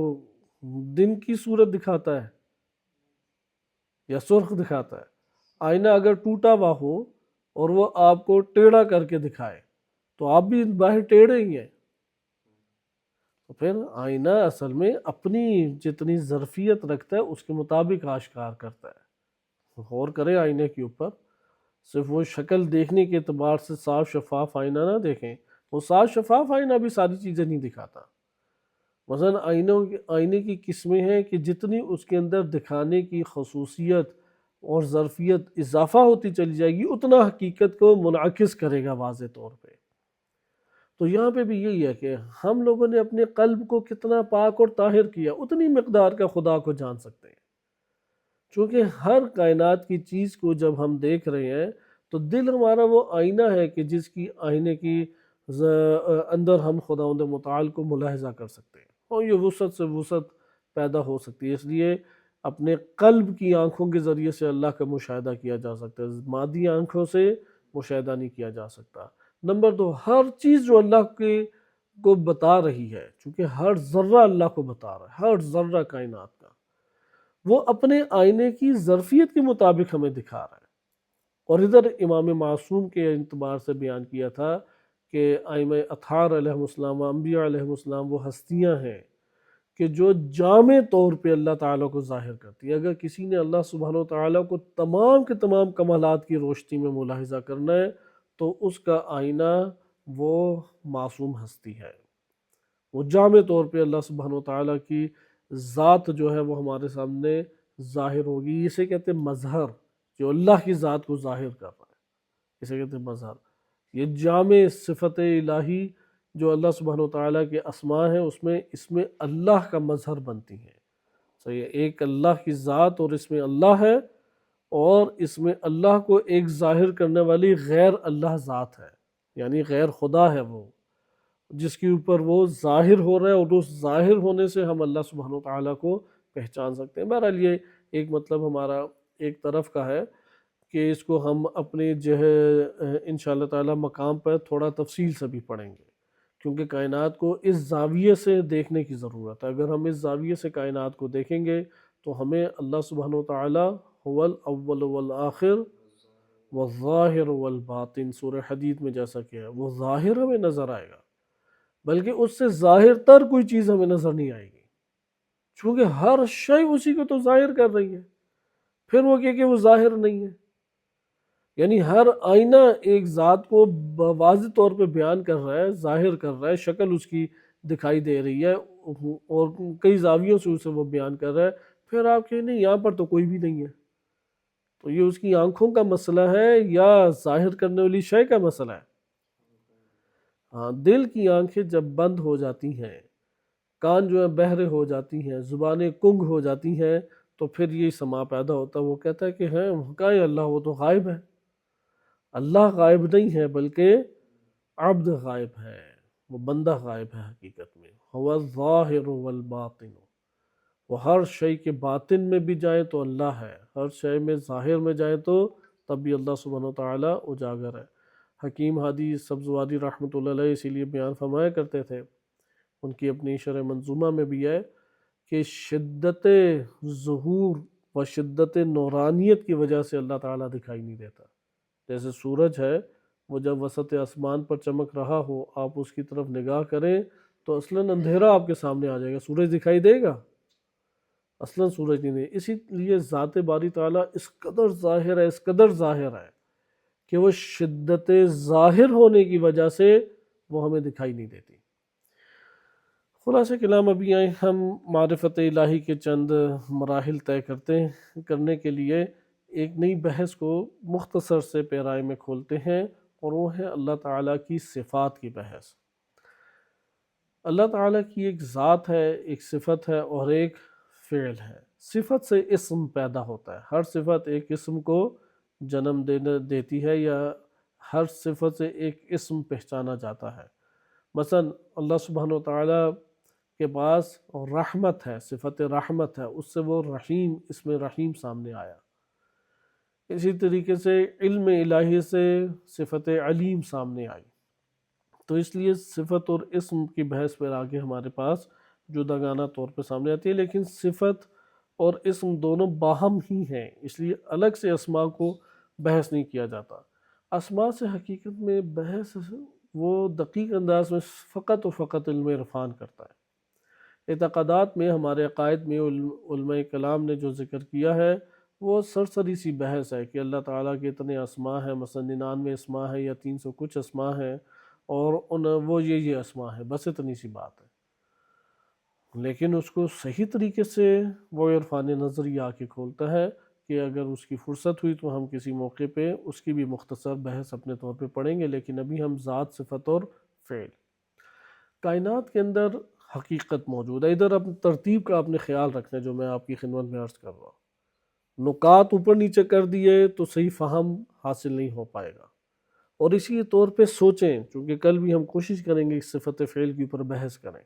دن کی صورت دکھاتا ہے یا سرخ دکھاتا ہے۔ آئینہ اگر ٹوٹا ہوا ہو اور وہ آپ کو ٹیڑھا کر کے دکھائے تو آپ بھی باہر ٹیڑھے ہی ہیں۔ تو پھر آئینہ اصل میں اپنی جتنی ظرفیت رکھتا ہے اس کے مطابق آشکار کرتا ہے۔ غور کریں آئینے کے اوپر، صرف وہ شکل دیکھنے کے اعتبار سے صاف شفاف آئینہ نہ دیکھیں، وہ صاف شفاف آئینہ بھی ساری چیزیں نہیں دکھاتا۔ مثلا آئینے کی قسمیں ہیں کہ جتنی اس کے اندر دکھانے کی خصوصیت اور ظرفیت اضافہ ہوتی چلی جائے گی اتنا حقیقت کو منعکس کرے گا واضح طور پہ۔ تو یہاں پہ بھی یہی ہے کہ ہم لوگوں نے اپنے قلب کو کتنا پاک اور طاہر کیا اتنی مقدار کا خدا کو جان سکتے ہیں۔ چونکہ ہر کائنات کی چیز کو جب ہم دیکھ رہے ہیں تو دل ہمارا وہ آئینہ ہے کہ جس کی آئینے کی اندر ہم خداوند متعال کو ملاحظہ کر سکتے ہیں، اور یہ وسعت سے وسعت پیدا ہو سکتی ہے۔ اس لیے اپنے قلب کی آنکھوں کے ذریعے سے اللہ کا مشاہدہ کیا جا سکتا ہے، مادی آنکھوں سے مشاہدہ نہیں کیا جا سکتا۔ نمبر دو، ہر چیز جو اللہ کو بتا رہی ہے، چونکہ ہر ذرہ اللہ کو بتا رہا ہے، ہر ذرہ کائنات کا، وہ اپنے آئینے کی ظرفیت کے مطابق ہمیں دکھا رہا ہے۔ اور ادھر امام معصوم کے اعتبار سے بیان کیا تھا کہ ائمہ اطہار علیہ السلام، انبیاء علیہ السلام وہ ہستیاں ہیں کہ جو جامع طور پہ اللہ تعالیٰ کو ظاہر کرتی ہے۔ اگر کسی نے اللہ سبحانہ وتعالیٰ کو تمام کے تمام کمالات کی روشنی میں ملاحظہ کرنا ہے تو اس کا آئینہ وہ معصوم ہستی ہے، وہ جامع طور پہ اللہ سبحانہ وتعالیٰ کی ذات جو ہے وہ ہمارے سامنے ظاہر ہوگی۔ اسے کہتے ہیں مظہر، جو اللہ کی ذات کو ظاہر کر رہا ہے، اسے کہتے ہیں مظہر۔ یہ جامع صفت الہی جو اللہ سبحانہ وتعالیٰ کے اسماء ہیں اس میں اللہ کا مظہر بنتی ہیں۔ صحیح ہے، ایک اللہ کی ذات اور اس میں اللہ ہے، اور اس میں اللہ کو ایک ظاہر کرنے والی غیر اللہ ذات ہے، یعنی غیر خدا ہے وہ، جس کے اوپر وہ ظاہر ہو رہا ہے، اور اس ظاہر ہونے سے ہم اللہ سبحانہ وتعالیٰ کو پہچان سکتے ہیں۔ بہرحال یہ ایک مطلب ہمارا ایک طرف کا ہے کہ اس کو ہم اپنے جو ہے انشاءاللہ تعالی مقام پر تھوڑا تفصیل سے بھی پڑھیں گے، کیونکہ کائنات کو اس زاویے سے دیکھنے کی ضرورت ہے۔ اگر ہم اس زاویے سے کائنات کو دیکھیں گے تو ہمیں اللہ سبحانہ وتعالی هو الاول والآخر والظاہر والباطن، سورہ حدید میں جیسا کہ ہے، وہ ظاہر ہمیں نظر آئے گا، بلکہ اس سے ظاہر تر کوئی چیز ہمیں نظر نہیں آئے گی، چونکہ ہر شے اسی کو تو ظاہر کر رہی ہے۔ پھر وہ کہ وہ ظاہر نہیں ہے، یعنی ہر آئینہ ایک ذات کو واضح طور پہ بیان کر رہا ہے، ظاہر کر رہا ہے، شکل اس کی دکھائی دے رہی ہے، اور کئی زاویوں سے اسے وہ بیان کر رہا ہے۔ پھر آپ کہیں نہیں یہاں پر تو کوئی بھی نہیں ہے، تو یہ اس کی آنکھوں کا مسئلہ ہے یا ظاہر کرنے والی شے کا مسئلہ ہے؟ ہاں، دل کی آنکھیں جب بند ہو جاتی ہیں، کان جو ہے بہرے ہو جاتی ہیں، زبانیں کنگ ہو جاتی ہیں، تو پھر یہ سما پیدا ہوتا ہے۔ وہ کہتا ہے کہ ہے کہاں ہے اللہ، وہ تو غائب ہے۔ اللہ غائب نہیں ہے بلکہ عبد غائب ہے، وہ بندہ غائب ہے حقیقت میں۔ هو الظاہر والباطن، وہ ہر شے کے باطن میں بھی جائیں تو اللہ ہے، ہر شے میں ظاہر میں جائیں تو تب بھی اللہ سبحانہ وتعالیٰ اجاگر ہے۔ حکیم ہادی سبزوادی رحمۃ اللہ علیہ اسی لیے بیان فرمایا کرتے تھے، ان کی اپنی شرح منظومہ میں بھی ہے کہ شدت ظہور و شدت نورانیت کی وجہ سے اللہ تعالیٰ دکھائی نہیں دیتا۔ جیسے سورج ہے، وہ جب وسط آسمان پر چمک رہا ہو، آپ اس کی طرف نگاہ کریں تو اصلاً اندھیرا آپ کے سامنے آ جائے گا، سورج دکھائی دے گا؟ اصلاً سورج نہیں دے۔ اسی لیے ذات باری تعالیٰ اس قدر ظاہر ہے، اس قدر ظاہر ہے کہ وہ شدت ظاہر ہونے کی وجہ سے وہ ہمیں دکھائی نہیں دیتی۔ خلاصہ کلام ابھی آئے ہم معرفت الہی کے چند مراحل طے کرنے کے لیے ایک نئی بحث کو مختصر سے پیرائے میں کھولتے ہیں، اور وہ ہے اللہ تعالیٰ کی صفات کی بحث۔ اللہ تعالیٰ کی ایک ذات ہے، ایک صفت ہے اور ایک فعل ہے۔ صفت سے اسم پیدا ہوتا ہے، ہر صفت ایک اسم کو جنم دیتی ہے، یا ہر صفت سے ایک اسم پہچانا جاتا ہے۔ مثلا اللہ سبحانہ وتعالیٰ کے پاس رحمت ہے، صفت رحمت ہے، اس سے وہ رحیم، اسم رحیم سامنے آیا۔ اسی طریقے سے علم الہی سے صفت علیم سامنے آئی۔ تو اس لیے صفت اور اسم کی بحث پر آگے ہمارے پاس جداگانہ طور پہ سامنے آتی ہے، لیکن صفت اور اسم دونوں باہم ہی ہیں، اس لیے الگ سے اسماء کو بحث نہیں کیا جاتا۔ اسماء سے حقیقت میں بحث وہ دقیق انداز میں فقط و فقط علم عرفان کرتا ہے۔ اعتقادات میں، ہمارے عقائد میں علماء کلام نے جو ذکر کیا ہے وہ سرسری سی بحث ہے کہ اللہ تعالیٰ کے اتنے اسماء ہیں، مثلا 99 اسماء ہیں یا 300 کچھ اسماء ہیں، اور وہ یہ اسماء ہیں، بس اتنی سی بات ہے۔ لیکن اس کو صحیح طریقے سے وہ عرفان نظری آ کے کھولتا ہے کہ اگر اس کی فرصت ہوئی تو ہم کسی موقع پہ اس کی بھی مختصر بحث اپنے طور پہ پڑھیں گے، لیکن ابھی ہم ذات، صفت اور فعل۔ کائنات کے اندر حقیقت موجود ہے۔ ادھر اپنی ترتیب کا آپ نے خیال رکھنا ہے جو میں آپ کی خدمت میں عرض کر رہا ہوں۔ نکات اوپر نیچے کر دیے تو صحیح فہم حاصل نہیں ہو پائے گا، اور اسی طور پہ سوچیں، چونکہ کل بھی ہم کوشش کریں گے اس صفت فعل کے اوپر بحث کریں،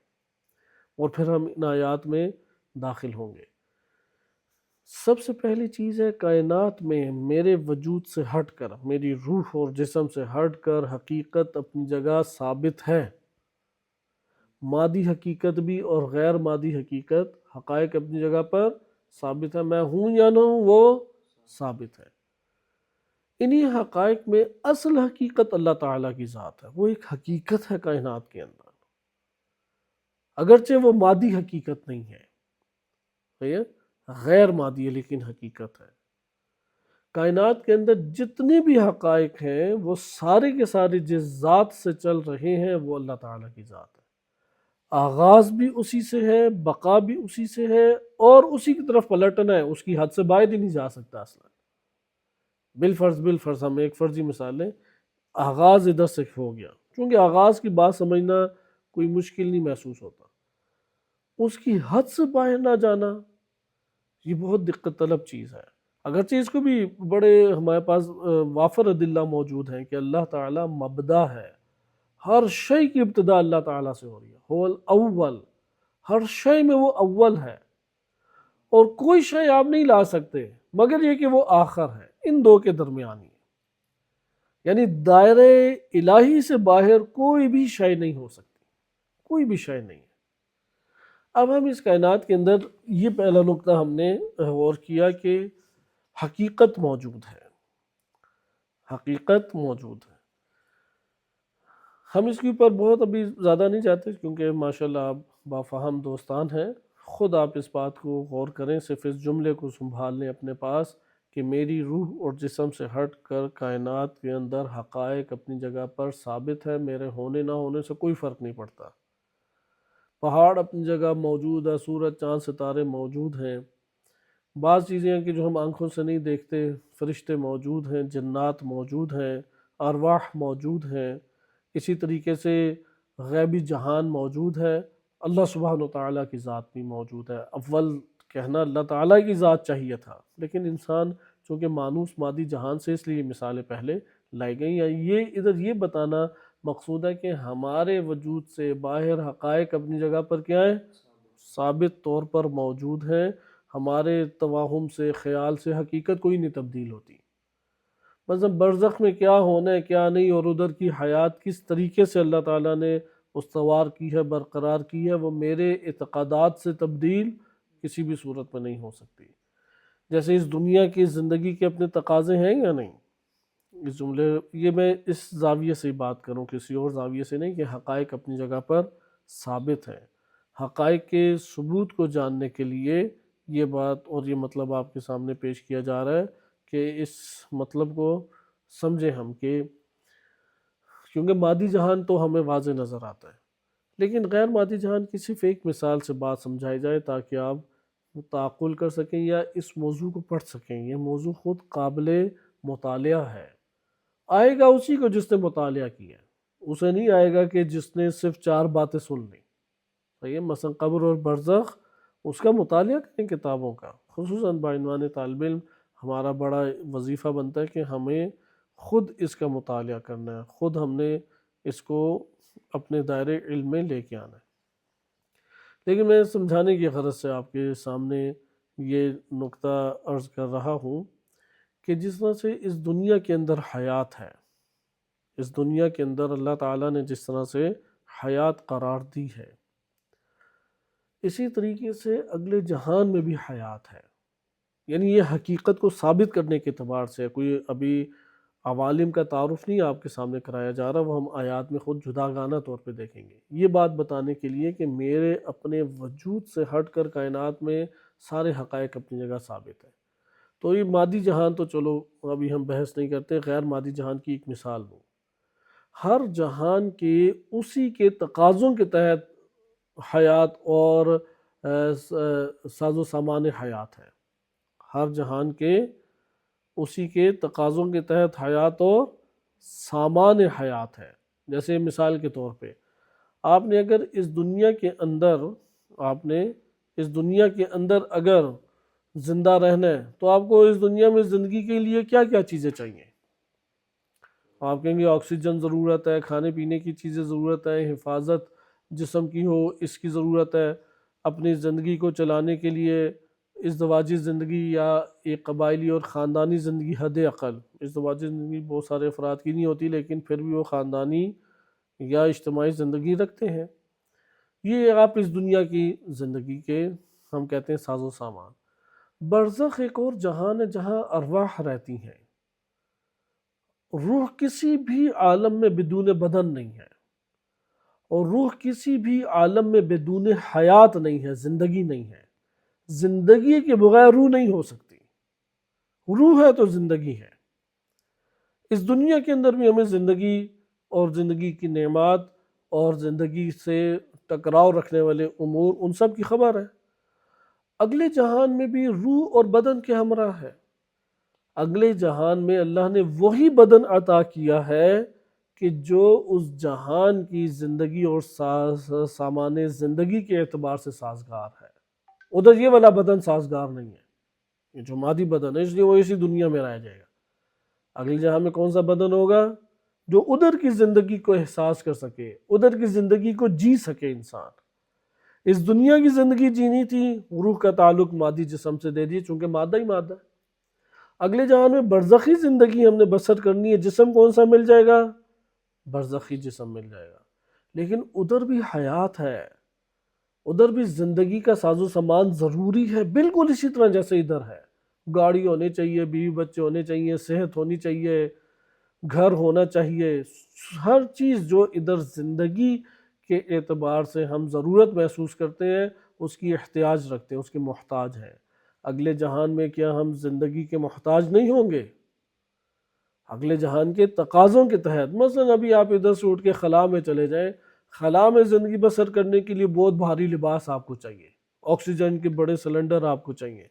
اور پھر ہم ان آیات میں داخل ہوں گے۔ سب سے پہلی چیز ہے، کائنات میں میرے وجود سے ہٹ کر، میری روح اور جسم سے ہٹ کر حقیقت اپنی جگہ ثابت ہے۔ مادی حقیقت بھی اور غیر مادی حقیقت، حقائق اپنی جگہ پر ثابت ہے، میں ہوں یا نہ ہوں وہ ثابت ہے۔ انہی حقائق میں اصل حقیقت اللہ تعالیٰ کی ذات ہے، وہ ایک حقیقت ہے کائنات کے اندر، اگرچہ وہ مادی حقیقت نہیں ہے، غیر مادی ہے لیکن حقیقت ہے۔ کائنات کے اندر جتنے بھی حقائق ہیں وہ سارے کے سارے جس ذات سے چل رہے ہیں وہ اللہ تعالیٰ کی ذات ہے۔ آغاز بھی اسی سے ہے، بقا بھی اسی سے ہے، اور اسی کی طرف پلٹنا ہے، اس کی حد سے باہر ہی نہیں جا سکتا اصلا۔ بالفرض ہم ایک فرضی مثال لیں، آغاز ادھر سے ہو گیا، چونکہ آغاز کی بات سمجھنا کوئی مشکل نہیں محسوس ہوتا، اس کی حد سے باہر نہ جانا یہ بہت دقت طلب چیز ہے۔ اگرچہ اس کو بھی بڑے ہمارے پاس وافر ادلہ موجود ہیں کہ اللہ تعالیٰ مبدا ہے، ہر شے کی ابتدا اللہ تعالیٰ سے ہو رہی ہے، هو الاول، ہر شے میں وہ اول ہے، اور کوئی شے آپ نہیں لا سکتے مگر یہ کہ وہ آخر ہے، ان دو کے درمیانی ہے، یعنی دائرہ الہی سے باہر کوئی بھی شے نہیں ہو سکتی، کوئی بھی شے نہیں ہے۔ اب ہم اس کائنات کے اندر یہ پہلا نقطہ ہم نے غور کیا کہ حقیقت موجود ہے، حقیقت موجود ہے۔ ہم اس کے اوپر بہت ابھی زیادہ نہیں جاتے کیونکہ ماشاءاللہ آپ بافہم دوستان ہیں، خود آپ اس بات کو غور کریں، صرف اس جملے کو سنبھال لیں اپنے پاس کہ میری روح اور جسم سے ہٹ کر کائنات کے اندر حقائق اپنی جگہ پر ثابت ہے، میرے ہونے نہ ہونے سے کوئی فرق نہیں پڑتا۔ پہاڑ اپنی جگہ موجود ہے، سورج چاند ستارے موجود ہیں، بعض چیزیں ہیں کہ جو ہم آنکھوں سے نہیں دیکھتے، فرشتے موجود ہیں، جنات موجود ہیں، ارواح موجود ہیں، اسی طریقے سے غیبی جہان موجود ہے، اللہ سبحانہ وتعالیٰ کی ذات بھی موجود ہے۔ اول کہنا اللہ تعالیٰ کی ذات چاہیے تھا، لیکن انسان چونکہ مانوس مادی جہان سے، اس لیے مثالیں پہلے لائی گئیں، یا یہ ادھر یہ بتانا مقصود ہے کہ ہمارے وجود سے باہر حقائق اپنی جگہ پر کیا ہیں، ثابت طور پر موجود ہیں۔ ہمارے توہم سے، خیال سے حقیقت کوئی نہیں تبدیل ہوتی۔ مثلا برزخ میں کیا ہونا ہے کیا نہیں، اور ادھر کی حیات کس طریقے سے اللہ تعالیٰ نے استوار کی ہے، برقرار کی ہے، وہ میرے اعتقادات سے تبدیل کسی بھی صورت میں نہیں ہو سکتی۔ جیسے اس دنیا کی زندگی کے اپنے تقاضے ہیں یا نہیں، اس جملے یہ میں اس زاویے سے بات کروں، کسی اور زاویے سے نہیں، کہ حقائق اپنی جگہ پر ثابت ہیں۔ حقائق کے ثبوت کو جاننے کے لیے یہ بات اور یہ مطلب آپ کے سامنے پیش کیا جا رہا ہے کہ اس مطلب کو سمجھیں ہم، کہ کیونکہ مادی جہان تو ہمیں واضح نظر آتا ہے، لیکن غیر مادی جہان کی صرف ایک مثال سے بات سمجھائی جائے تاکہ آپ تعقل کر سکیں یا اس موضوع کو پڑھ سکیں۔ یہ موضوع خود قابل مطالعہ ہے، آئے گا اسی کو جس نے مطالعہ کیا، اسے نہیں آئے گا کہ جس نے صرف 4 باتیں سن لیں۔ صحیح ہے، مثلا قبر اور برزخ، اس کا مطالعہ کریں کتابوں کا، خصوصاً بعنوان طالب علم ہمارا بڑا وظیفہ بنتا ہے کہ ہمیں خود اس کا مطالعہ کرنا ہے، خود ہم نے اس کو اپنے دائرے علم میں لے کے آنا ہے۔ لیکن میں سمجھانے کی غرض سے آپ کے سامنے یہ نقطہ عرض کر رہا ہوں کہ جس طرح سے اس دنیا کے اندر حیات ہے، اس دنیا کے اندر اللہ تعالیٰ نے جس طرح سے حیات قرار دی ہے، اسی طریقے سے اگلے جہان میں بھی حیات ہے۔ یعنی یہ حقیقت کو ثابت کرنے کے اعتبار سے کوئی ابھی عوالم کا تعارف نہیں آپ کے سامنے کرایا جا رہا، وہ ہم آیات میں خود جداگانہ طور پہ دیکھیں گے۔ یہ بات بتانے کے لیے کہ میرے اپنے وجود سے ہٹ کر کائنات میں سارے حقائق اپنی جگہ ثابت ہیں۔ تو یہ مادی جہان تو چلو ابھی ہم بحث نہیں کرتے، غیر مادی جہان کی ایک مثال دوں۔ ہر جہان کے اسی کے تقاضوں کے تحت حیات اور ساز و سامان حیات ہے۔ ہر جہان کے اسی کے تقاضوں کے تحت حیات اور سامان حیات ہے۔ جیسے مثال کے طور پہ آپ نے اگر اس دنیا کے اندر اگر زندہ رہنا ہے تو آپ کو اس دنیا میں زندگی کے لیے کیا کیا چیزیں چاہیے؟ آپ کہیں گے آکسیجن ضرورت ہے، کھانے پینے کی چیزیں ضرورت ہے، حفاظت جسم کی ہو اس کی ضرورت ہے، اپنی زندگی کو چلانے کے لیے ازدواجی زندگی یا ایک قبائلی اور خاندانی زندگی حد اقل، ازدواجی زندگی بہت سارے افراد کی نہیں ہوتی لیکن پھر بھی وہ خاندانی یا اجتماعی زندگی رکھتے ہیں۔ یہ آپ اس دنیا کی زندگی کے ہم کہتے ہیں ساز و سامان۔ برزخ ایک اور جہان ہے جہاں ارواح رہتی ہیں۔ روح کسی بھی عالم میں بدون بدن نہیں ہے، اور روح کسی بھی عالم میں بدون حیات نہیں ہے، زندگی نہیں ہے۔ زندگی کے بغیر روح نہیں ہو سکتی، روح ہے تو زندگی ہے۔ اس دنیا کے اندر بھی ہمیں زندگی اور زندگی کی نعمات اور زندگی سے ٹکراؤ رکھنے والے امور ان سب کی خبر ہے۔ اگلے جہان میں بھی روح اور بدن کے ہمراہ ہے۔ اگلے جہان میں اللہ نے وہی بدن عطا کیا ہے کہ جو اس جہان کی زندگی اور سامان زندگی کے اعتبار سے سازگار ہے۔ ادھر یہ والا بدن سازگار نہیں ہے، یہ جو مادی بدن ہے، اس لیے وہ اسی دنیا میں رہ جائے گا۔ اگلے جہان میں کون سا بدن ہوگا جو ادھر کی زندگی کو احساس کر سکے، ادھر کی زندگی کو جی سکے انسان۔ اس دنیا کی زندگی جینی تھی، روح کا تعلق مادی جسم سے دے دیے چونکہ مادہ ہی مادہ ہے۔ اگلے جہان میں برزخی زندگی ہم نے بسر کرنی ہے، جسم کون سا مل جائے گا؟ برزخی جسم مل جائے گا، لیکن ادھر بھی حیات ہے، ادھر بھی زندگی کا ساز و سامان ضروری ہے، بالکل اسی طرح جیسے ادھر ہے۔ گاڑی ہونی چاہیے، بیوی بچے ہونے چاہیے، صحت ہونی چاہیے، گھر ہونا چاہیے، ہر چیز جو ادھر زندگی کے اعتبار سے ہم ضرورت محسوس کرتے ہیں اس کی احتیاج رکھتے ہیں، اس کے محتاج ہیں۔ اگلے جہان میں کیا ہم زندگی کے محتاج نہیں ہوں گے؟ اگلے جہان کے تقاضوں کے تحت، مثلا ابھی آپ ادھر سے اٹھ کے خلا میں چلے جائیں، خلا میں زندگی بسر کرنے کے لیے بہت بھاری لباس آپ کو چاہیے، آکسیجن کے بڑے سلنڈر آپ کو چاہیے،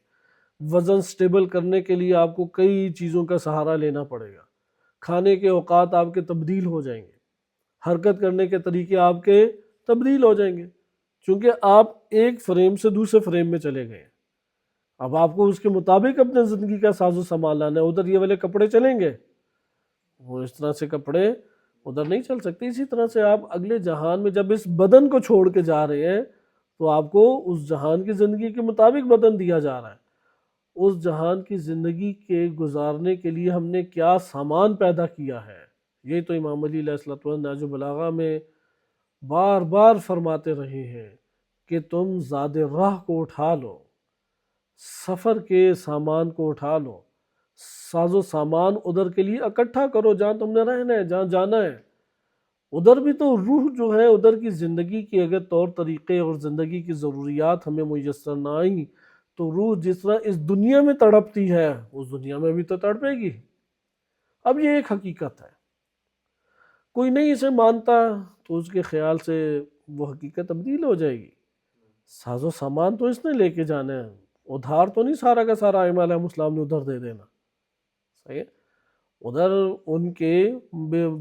وزن سٹیبل کرنے کے لیے آپ کو کئی چیزوں کا سہارا لینا پڑے گا، کھانے کے اوقات آپ کے تبدیل ہو جائیں گے، حرکت کرنے کے طریقے آپ کے تبدیل ہو جائیں گے، چونکہ آپ ایک فریم سے دوسرے فریم میں چلے گئے۔ اب آپ کو اس کے مطابق اپنے زندگی کا ساز و سامان لانا ہے۔ ادھر یہ والے کپڑے چلیں گے، وہ اس طرح سے کپڑے ادھر نہیں چل سکتے۔ اسی طرح سے آپ اگلے جہان میں جب اس بدن کو چھوڑ کے جا رہے ہیں تو آپ کو اس جہان کی زندگی کے مطابق بدن دیا جا رہا ہے۔ اس جہان کی زندگی کے گزارنے کے لیے ہم نے کیا سامان پیدا کیا ہے، یہ تو امام علی علیہ السلام نہج البلاغہ میں بار بار فرماتے رہے ہیں کہ تم زاد راہ کو اٹھا لو، سفر کے سامان کو اٹھا لو، ساز و سامان ادھر کے لیے اکٹھا کرو جہاں تم نے رہنا ہے، جہاں جانا ہے۔ ادھر بھی تو روح جو ہے، ادھر کی زندگی کے اگر طور طریقے اور زندگی کی ضروریات ہمیں میسر نہ آئیں تو روح جس طرح اس دنیا میں تڑپتی ہے اس دنیا میں بھی تو تڑپے گی۔ اب یہ ایک حقیقت ہے، کوئی نہیں اسے مانتا تو اس کے خیال سے وہ حقیقت تبدیل ہو جائے گی۔ ساز و سامان تو اس نے لے کے جانا ہے، ادھار تو نہیں سارا کا سارا ائمہ علیہ السلام نے ادھر دے دینا، صحیح ہے؟ ادھر ان کے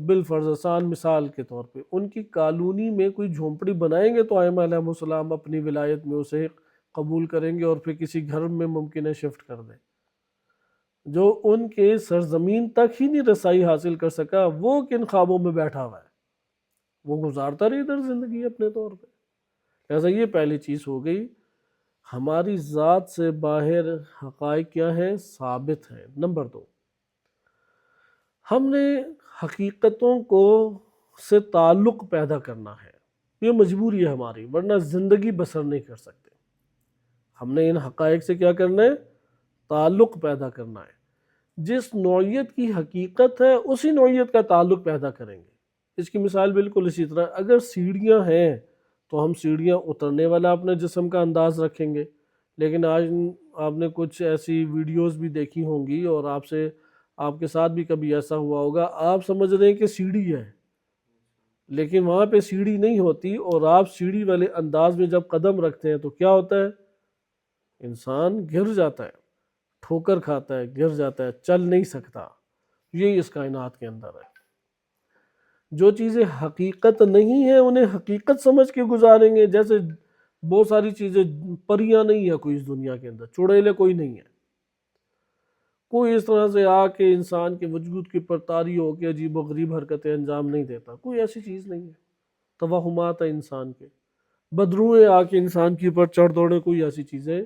بالفرض آسان مثال کے طور پہ ان کی کالونی میں کوئی جھونپڑی بنائیں گے تو ائمہ علیہ السلام اپنی ولایت میں اسے قبول کریں گے اور پھر کسی گھر میں ممکن ہے شفٹ کر دیں۔ جو ان کے سرزمین تک ہی نہیں رسائی حاصل کر سکا وہ کن خوابوں میں بیٹھا ہوا ہے، وہ گزارتا رہی ادھر زندگی اپنے طور پہ۔ لہٰذا یہ پہلی چیز ہو گئی، ہماری ذات سے باہر حقائق کیا ہیں؟ ثابت ہیں۔ نمبر 2، ہم نے حقیقتوں کو سے تعلق پیدا کرنا ہے، یہ مجبوری ہے ہماری، ورنہ زندگی بسر نہیں کر سکتے۔ ہم نے ان حقائق سے کیا کرنا ہے؟ تعلق پیدا کرنا ہے۔ جس نوعیت کی حقیقت ہے اسی نوعیت کا تعلق پیدا کریں گے۔ اس کی مثال بالکل اسی طرح، اگر سیڑھیاں ہیں تو ہم سیڑھیاں اترنے والا اپنے جسم کا انداز رکھیں گے، لیکن آج آپ نے کچھ ایسی ویڈیوز بھی دیکھی ہوں گی اور آپ کے ساتھ بھی کبھی ایسا ہوا ہوگا، آپ سمجھ رہے ہیں کہ سیڑھی ہے لیکن وہاں پہ سیڑھی نہیں ہوتی، اور آپ سیڑھی والے انداز میں جب قدم رکھتے ہیں تو کیا ہوتا ہے؟ انسان گر جاتا ہے، ٹھوکر کھاتا ہے، گر جاتا ہے، چل نہیں سکتا۔ یہی اس کائنات کے اندر ہے۔ جو چیزیں حقیقت نہیں ہیں انہیں حقیقت سمجھ کے گزاریں گے، جیسے بہت ساری چیزیں، پریاں نہیں ہے کوئی اس دنیا کے اندر، چڑیلے کوئی نہیں ہے، کوئی اس طرح سے آ کے انسان کے وجود کی پرتاری ہو کے عجیب و غریب حرکتیں انجام نہیں دیتا، کوئی ایسی چیز نہیں ہے۔ توہمات ہے انسان کے، بدروئیں آ کے انسان کے اوپر چڑھ دوڑے، کوئی ایسی چیزیں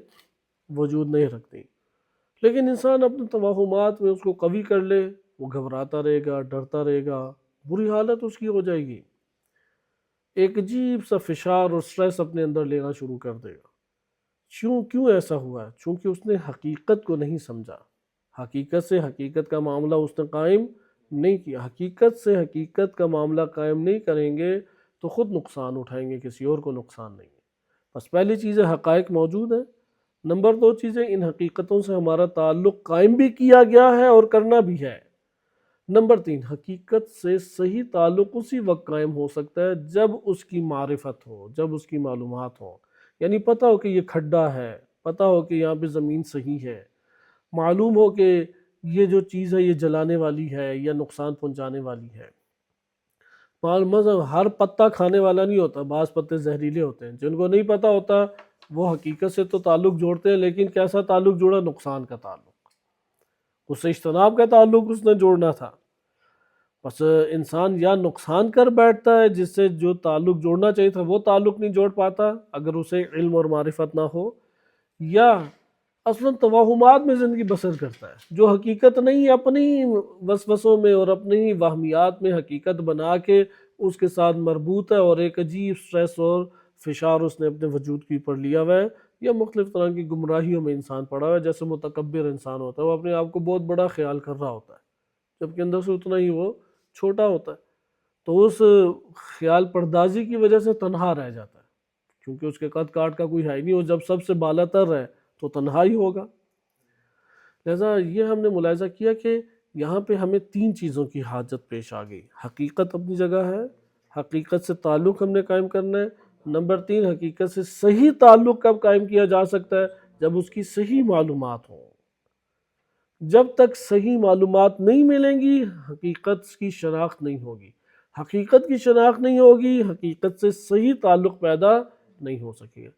وجود نہیں رکھتی۔ لیکن انسان اپنے توہمات میں اس کو قوی کر لے، وہ گھبراتا رہے گا، ڈرتا رہے گا، بری حالت اس کی ہو جائے گی، ایک عجیب سا فشار اور سٹریس اپنے اندر لینا شروع کر دے گا۔ کیوں ایسا ہوا ہے؟ چونکہ اس نے حقیقت کو نہیں سمجھا، حقیقت سے حقیقت کا معاملہ اس نے قائم نہیں کیا۔ حقیقت سے حقیقت کا معاملہ قائم نہیں کریں گے تو خود نقصان اٹھائیں گے، کسی اور کو نقصان نہیں ہے۔ بس پہلی چیز ہے حقائق موجود ہیں۔ نمبر 2 چیزیں، ان حقیقتوں سے ہمارا تعلق قائم بھی کیا گیا ہے اور کرنا بھی ہے۔ نمبر 3، حقیقت سے صحیح تعلق اسی وقت قائم ہو سکتا ہے جب اس کی معرفت ہو، جب اس کی معلومات ہوں، یعنی پتہ ہو کہ یہ کھڈا ہے، پتہ ہو کہ یہاں پہ زمین صحیح ہے، معلوم ہو کہ یہ جو چیز ہے یہ جلانے والی ہے یا نقصان پہنچانے والی ہے۔ ہر پتہ کھانے والا نہیں ہوتا، بعض پتے زہریلے ہوتے ہیں، جن کو نہیں پتہ ہوتا وہ حقیقت سے تو تعلق جوڑتے ہیں، لیکن کیسا تعلق جوڑا؟ نقصان کا تعلق، اس سے اجتناب کا تعلق اس نے جوڑنا تھا۔ بس انسان یا نقصان کر بیٹھتا ہے جس سے جو تعلق جوڑنا چاہیے تھا وہ تعلق نہیں جوڑ پاتا اگر اسے علم اور معرفت نہ ہو، یا اصلاً توہمات میں زندگی بسر کرتا ہے، جو حقیقت نہیں، اپنی وسوسوں میں اور اپنی وہمیات میں حقیقت بنا کے اس کے ساتھ مربوط ہے، اور ایک عجیب سٹریس اور فشار اس نے اپنے وجود کے اوپر لیا ہوا ہے، یا مختلف طرح کی گمراہیوں میں انسان پڑا ہوا ہے۔ جیسے متکبر انسان ہوتا ہے، وہ اپنے آپ کو بہت بڑا خیال کر رہا ہوتا ہے جبکہ اندر سے اتنا ہی وہ چھوٹا ہوتا ہے، تو اس خیال پردازی کی وجہ سے تنہا رہ جاتا ہے، کیونکہ اس کے قد کاٹ کا کوئی ہے ہی نہیں، اور جب سب سے بالا تر ہے تو تنہا ہی ہوگا۔ لہذا یہ ہم نے ملاحظہ کیا کہ یہاں پہ ہمیں 3 چیزوں کی حاجت پیش آ گئی۔ حقیقت اپنی جگہ ہے، حقیقت سے تعلق ہم نے قائم کرنا ہے۔ نمبر 3، حقیقت سے صحیح تعلق کب قائم کیا جا سکتا ہے؟ جب اس کی صحیح معلومات ہوں۔ جب تک صحیح معلومات نہیں ملیں گی حقیقت کی شناخت نہیں ہوگی۔ حقیقت کی شناخت نہیں ہوگی، حقیقت سے صحیح تعلق پیدا نہیں ہو سکے گا۔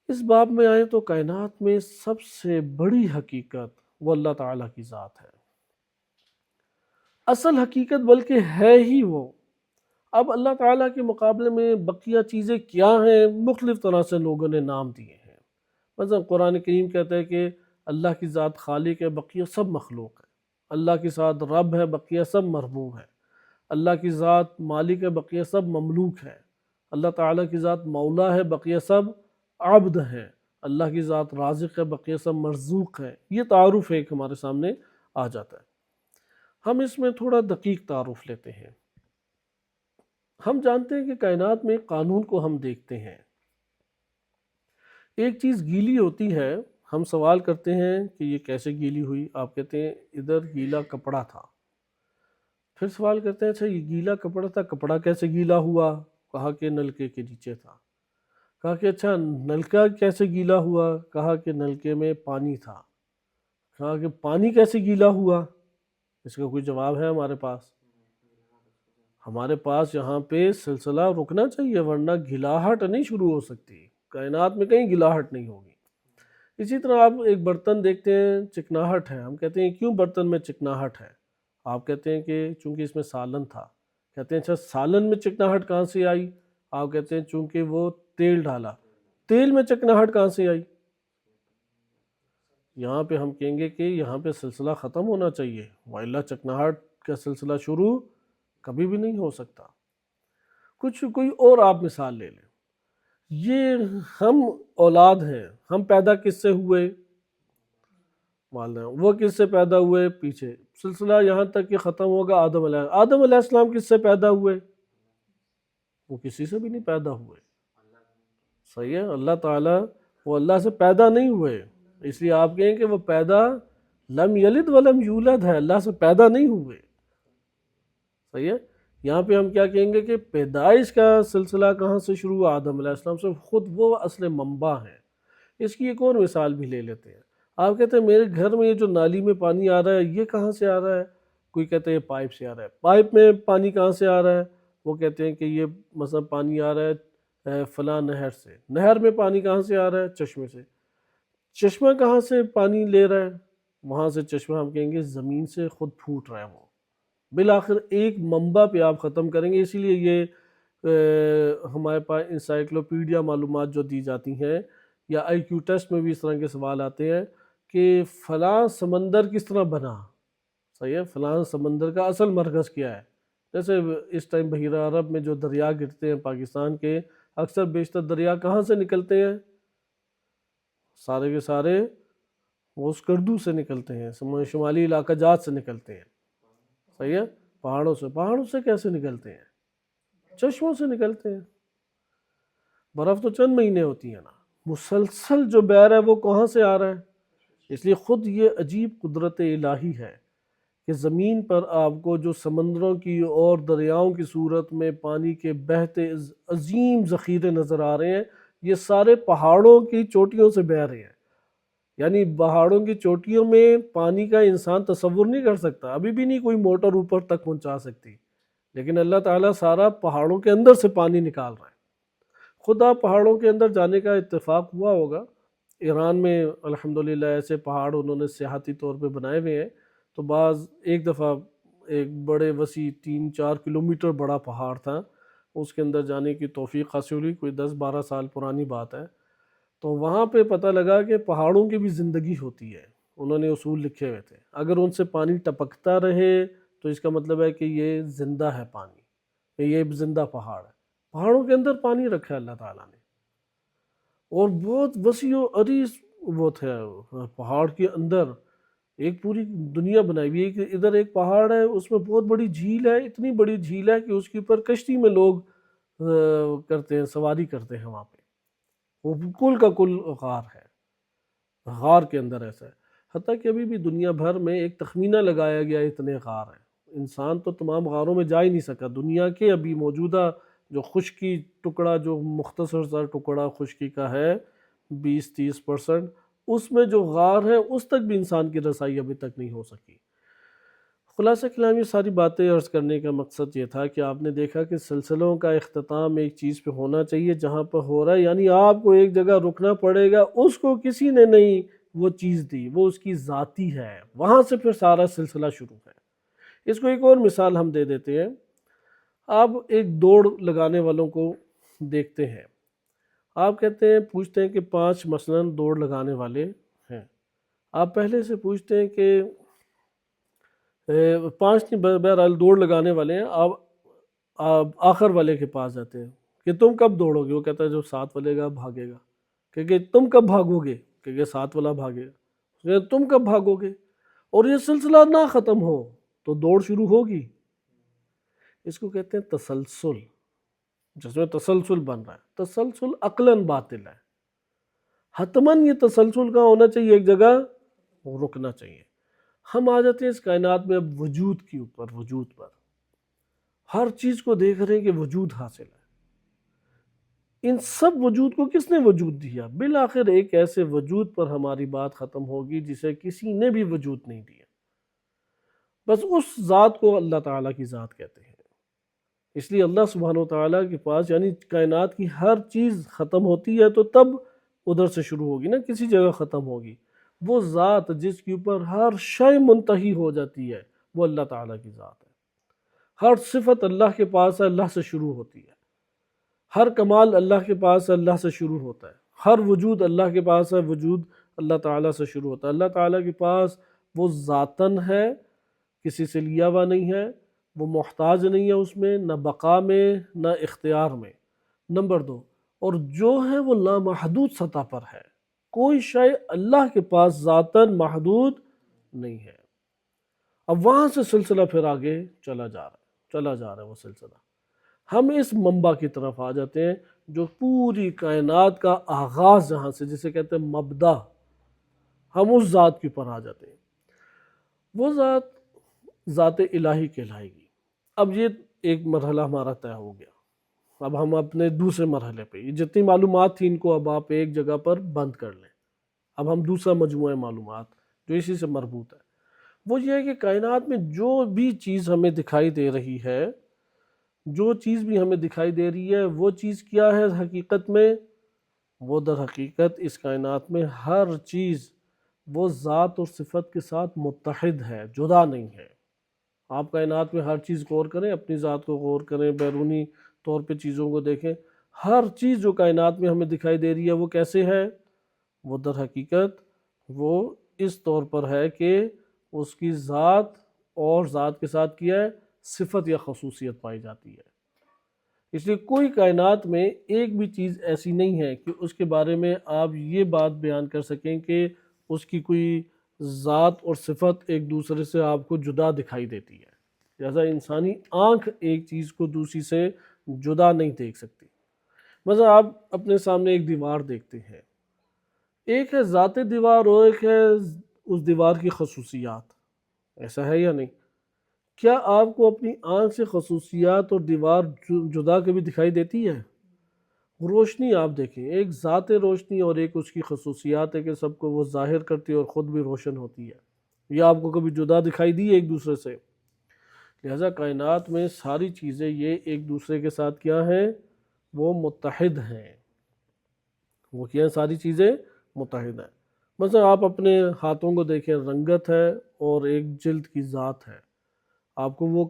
اس باب میں آئیں تو کائنات میں سب سے بڑی حقیقت وہ اللہ تعالیٰ کی ذات ہے، اصل حقیقت بلکہ ہے ہی وہ۔ اب اللہ تعالیٰ کے مقابلے میں بقیہ چیزیں کیا ہیں، مختلف طرح سے لوگوں نے نام دیے ہیں۔ مثلا قرآن کریم کہتا ہے کہ اللہ کی ذات خالق ہے، بقیہ سب مخلوق ہے۔ اللہ کی ذات رب ہے، بقیہ سب مربوب ہے۔ اللہ کی ذات مالک ہے، بقیہ سب مملوک ہے۔ اللہ تعالیٰ کی ذات مولا ہے، بقیہ سب عبد ہے۔ اللہ کی ذات رازق ہے، بقیہ سب مرزوق ہے۔ یہ تعارف ایک ہمارے سامنے آ جاتا ہے۔ ہم اس میں تھوڑا دقیق تعارف لیتے ہیں۔ ہم جانتے ہیں کہ کائنات میں قانون کو ہم دیکھتے ہیں، ایک چیز گیلی ہوتی ہے، ہم سوال کرتے ہیں کہ یہ کیسے گیلی ہوئی؟ آپ کہتے ہیں ادھر گیلا کپڑا تھا۔ پھر سوال کرتے ہیں اچھا یہ گیلا کپڑا تھا، کپڑا کیسے گیلا ہوا؟ کہا کہ نلکے کے نیچے تھا۔ کہا کہ اچھا نلکا کیسے گیلا ہوا؟ کہا کہ نلکے میں پانی تھا۔ کہا کہ پانی کیسے گیلا ہوا؟ اس کا کوئی جواب ہے ہمارے پاس؟ ہمارے پاس یہاں پہ سلسلہ رکنا چاہیے، ورنہ گلاہٹ نہیں شروع ہو سکتی۔ کائنات میں کہیں گلاہٹ نہیں ہوگی۔ اسی طرح آپ ایک برتن دیکھتے ہیں، چکناہٹ ہے، ہم کہتے ہیں کیوں برتن میں چکناہٹ ہے؟ آپ کہتے ہیں کہ چونکہ اس میں سالن تھا۔ کہتے ہیں اچھا سالن میں چکناہٹ کہاں سے آئی؟ آپ کہتے ہیں چونکہ وہ تیل ڈالا۔ تیل میں چکناہٹ کہاں سے آئی؟ یہاں پہ ہم کہیں گے کہ یہاں پہ سلسلہ ختم ہونا چاہیے، وَإِلَّا چکناہٹ کا سلسلہ شروع کبھی بھی نہیں ہو سکتا۔ کوئی اور آپ مثال لے لیں۔ یہ ہم اولاد ہیں، ہم پیدا کس سے ہوئے؟ والدین۔ وہ کس سے پیدا ہوئے؟ پیچھے سلسلہ یہاں تک کہ ختم ہوگا آدم علیہ السلام کس سے پیدا ہوئے؟ وہ کسی سے بھی نہیں پیدا ہوئے۔ صحیح ہے، اللہ تعالیٰ وہ اللہ سے پیدا نہیں ہوئے، اس لیے آپ کہیں کہ وہ پیدا لم یلد ولم یولد ہے، اللہ سے پیدا نہیں ہوئے۔ صحیح ہے، یہاں پہ ہم کیا کہیں گے کہ پیدائش کا سلسلہ کہاں سے شروع ہوا؟ آدم علیہ السلام سے، خود وہ اصل منبع ہے۔ اس کی ایک اور مثال بھی لے لیتے ہیں۔ آپ کہتے ہیں میرے گھر میں یہ جو نالی میں پانی آ رہا ہے یہ کہاں سے آ رہا ہے؟ کوئی کہتے ہیں یہ پائپ سے آ رہا ہے۔ پائپ میں پانی کہاں سے آ رہا ہے؟ وہ کہتے ہیں کہ یہ مثلا پانی آ رہا ہے فلاں نہر سے۔ نہر میں پانی کہاں سے آ رہا ہے؟ چشمے سے۔ چشمہ کہاں سے پانی لے رہا ہے؟ وہاں سے چشمہ ہم کہیں گے زمین سے خود پھوٹ رہا ہے وہ۔ بالآخر ایک منبع پہ آپ ختم کریں گے، اسی لیے یہ ہمارے پاس انسائکلوپیڈیا معلومات جو دی جاتی ہیں یا آئی کیو ٹیسٹ میں بھی اس طرح کے سوال آتے ہیں کہ فلاں سمندر کس طرح بنا؟ صحیح ہے، فلاں سمندر کا اصل مرکز کیا ہے؟ جیسے اس ٹائم بحیرہ عرب میں جو دریا گرتے ہیں پاکستان کے، اکثر بیشتر دریا کہاں سے نکلتے ہیں؟ سارے کے سارے وہ اس کردو سے نکلتے ہیں، شمالی علاقہ جات سے نکلتے ہیں۔ صحیح ہے، پہاڑوں سے کیسے نکلتے ہیں؟ چشموں سے نکلتے ہیں۔ برف تو چند مہینے ہوتی ہے نا، مسلسل جو بہر ہے وہ کہاں سے آ رہا ہے؟ اس لیے خود یہ عجیب قدرت الہی ہے کہ زمین پر آپ کو جو سمندروں کی اور دریاؤں کی صورت میں پانی کے بہتے عظیم ذخیرے نظر آ رہے ہیں، یہ سارے پہاڑوں کی چوٹیوں سے بہہ رہے ہیں۔ یعنی پہاڑوں کی چوٹیوں میں پانی کا انسان تصور نہیں کر سکتا، ابھی بھی نہیں کوئی موٹر اوپر تک پہنچا سکتی، لیکن اللہ تعالیٰ سارا پہاڑوں کے اندر سے پانی نکال رہا ہے۔ خدا پہاڑوں کے اندر جانے کا اتفاق ہوا ہوگا، ایران میں الحمدللہ ایسے پہاڑ انہوں نے سیاحتی طور پہ بنائے ہوئے ہیں، تو بعض ایک دفعہ ایک بڑے وسیع 3-4 کلومیٹر بڑا پہاڑ تھا، اس کے اندر جانے کی توفیق حاصل ہوئی، کوئی 10-12 سال پرانی بات ہے۔ تو وہاں پہ پتہ لگا کہ پہاڑوں کی بھی زندگی ہوتی ہے، انہوں نے اصول لکھے ہوئے تھے، اگر ان سے پانی ٹپکتا رہے تو اس کا مطلب ہے کہ یہ زندہ ہے پانی، یہ زندہ پہاڑ ہے۔ پہاڑوں کے اندر پانی رکھا ہے اللہ تعالیٰ نے، اور بہت وسیع و عریض وہ تھا پہاڑ کے اندر، ایک پوری دنیا بنائی ہوئی ہے کہ ادھر ایک پہاڑ ہے، اس میں بہت بڑی جھیل ہے، اتنی بڑی جھیل ہے کہ اس کے اوپر کشتی میں لوگ کرتے ہیں، سواری کرتے ہیں وہاں پہ، وہ کل کا کل غار ہے، غار کے اندر ایسا ہے، حتیٰ کہ ابھی بھی دنیا بھر میں ایک تخمینہ لگایا گیا اتنے غار ہیں، انسان تو تمام غاروں میں جا ہی نہیں سکا، دنیا کے ابھی موجودہ جو خشکی ٹکڑا، جو مختصر سا ٹکڑا خشکی کا ہے 20-30%، اس میں جو غار ہے اس تک بھی انسان کی رسائی ابھی تک نہیں ہو سکی۔ خلاصہ کلام یہ ساری باتیں عرض کرنے کا مقصد یہ تھا کہ آپ نے دیکھا کہ سلسلوں کا اختتام ایک چیز پہ ہونا چاہیے جہاں پہ ہو رہا ہے، یعنی آپ کو ایک جگہ رکنا پڑے گا، اس کو کسی نے نہیں وہ چیز دی، وہ اس کی ذاتی ہے، وہاں سے پھر سارا سلسلہ شروع ہے۔ اس کو ایک اور مثال ہم دے دیتے ہیں۔ آپ ایک دوڑ لگانے والوں کو دیکھتے ہیں، آپ کہتے ہیں پوچھتے ہیں کہ 5 مثلاً دوڑ لگانے والے ہیں، آپ پہلے سے پوچھتے ہیں کہ 5 نہیں، بہرحال دوڑ لگانے والے ہیں، آپ آخر والے کے پاس جاتے ہیں کہ تم کب دوڑو گے؟ وہ کہتا ہے جو 7 والے گا بھاگے گا۔ کہ تم کب بھاگو گے؟ کہ 7 والا بھاگے گا۔ تم کب بھاگو گے؟ اور یہ سلسلہ نہ ختم ہو تو دوڑ شروع ہوگی۔ اس کو کہتے ہیں تسلسل، جس میں تسلسل بن رہا ہے۔ تسلسل عقلاً باطل ہے، حتماً یہ تسلسل کا ہونا چاہیے، ایک جگہ رکنا چاہیے۔ ہم آ جاتے ہیں اس کائنات میں اب وجود کے اوپر، وجود پر ہر چیز کو دیکھ رہے ہیں کہ وجود حاصل ہے۔ ان سب وجود کو کس نے وجود دیا؟ بالآخر ایک ایسے وجود پر ہماری بات ختم ہوگی جسے کسی نے بھی وجود نہیں دیا، بس اس ذات کو اللہ تعالیٰ کی ذات کہتے ہیں۔ اس لیے اللہ سبحانہ و تعالیٰ کے پاس، یعنی کائنات کی ہر چیز ختم ہوتی ہے تو تب ادھر سے شروع ہوگی نا، کسی جگہ ختم ہوگی۔ وہ ذات جس کے اوپر ہر شے منتہی ہو جاتی ہے وہ اللہ تعالیٰ کی ذات ہے۔ ہر صفت اللہ کے پاس ہے، اللہ سے شروع ہوتی ہے۔ ہر کمال اللہ کے پاس ہے، اللہ سے شروع ہوتا ہے۔ ہر وجود اللہ کے پاس ہے، وجود اللہ تعالیٰ سے شروع ہوتا ہے۔ اللہ تعالیٰ کے پاس وہ ذاتاً ہے، کسی سے لیا ہوا نہیں ہے، وہ محتاج نہیں ہے اس میں، نہ بقا میں نہ اختیار میں۔ نمبر 2، اور جو ہے وہ لامحدود سطح پر ہے، کوئی شے اللہ کے پاس ذاتاً محدود نہیں ہے۔ اب وہاں سے سلسلہ پھر آگے چلا جا رہا ہے وہ سلسلہ۔ ہم اس منبع کی طرف آ جاتے ہیں جو پوری کائنات کا آغاز جہاں سے، جسے کہتے ہیں مبدا، ہم اس ذات کے اوپر آ جاتے ہیں۔ وہ ذات ذات الہی کہلائے گی۔ اب یہ ایک مرحلہ ہمارا طے ہو گیا۔ اب ہم اپنے دوسرے مرحلے پہ، یہ جتنی معلومات تھی ان کو اب آپ ایک جگہ پر بند کر لیں۔ اب ہم دوسرا مجموعہ معلومات جو اسی سے مربوط ہے، وہ یہ ہے کہ کائنات میں جو بھی چیز ہمیں دکھائی دے رہی ہے، جو چیز بھی ہمیں دکھائی دے رہی ہے، وہ چیز کیا ہے حقیقت میں؟ وہ در حقیقت اس کائنات میں ہر چیز وہ ذات اور صفت کے ساتھ متحد ہے، جدا نہیں ہے۔ آپ کائنات میں ہر چیز غور کریں، اپنی ذات کو غور کریں، بیرونی طور پہ چیزوں کو دیکھیں، ہر چیز جو کائنات میں ہمیں دکھائی دے رہی ہے وہ کیسے ہے؟ وہ در حقیقت وہ اس طور پر ہے کہ اس کی ذات اور ذات کے ساتھ کیا ہے؟ صفت یا خصوصیت پائی جاتی ہے۔ اس لیے کوئی کائنات میں ایک بھی چیز ایسی نہیں ہے کہ اس کے بارے میں آپ یہ بات بیان کر سکیں کہ اس کی کوئی ذات اور صفت ایک دوسرے سے آپ کو جدا دکھائی دیتی ہے۔ لہذا انسانی آنکھ ایک چیز کو دوسری سے جدا نہیں دیکھ سکتی۔ مثلا آپ اپنے سامنے ایک دیوار دیکھتے ہیں، ایک ہے ذات دیوار اور ایک ہے اس دیوار کی خصوصیات، ایسا ہے یا نہیں؟ کیا آپ کو اپنی آنکھ سے خصوصیات اور دیوار جدا کبھی دکھائی دیتی ہے؟ روشنی آپ دیکھیں، ایک ذات روشنی اور ایک اس کی خصوصیات ہے کہ سب کو وہ ظاہر کرتی ہے اور خود بھی روشن ہوتی ہے۔ یہ آپ کو کبھی جدا دکھائی دی ہے ایک دوسرے سے؟ لہذا کائنات میں ساری چیزیں یہ ایک دوسرے کے ساتھ کیا ہیں؟ وہ متحد ہیں۔ وہ کیا ہیں؟ ساری چیزیں متحد ہیں۔ مثلا آپ اپنے ہاتھوں کو دیکھیں، رنگت ہے اور ایک جلد کی ذات ہے، آپ کو وہ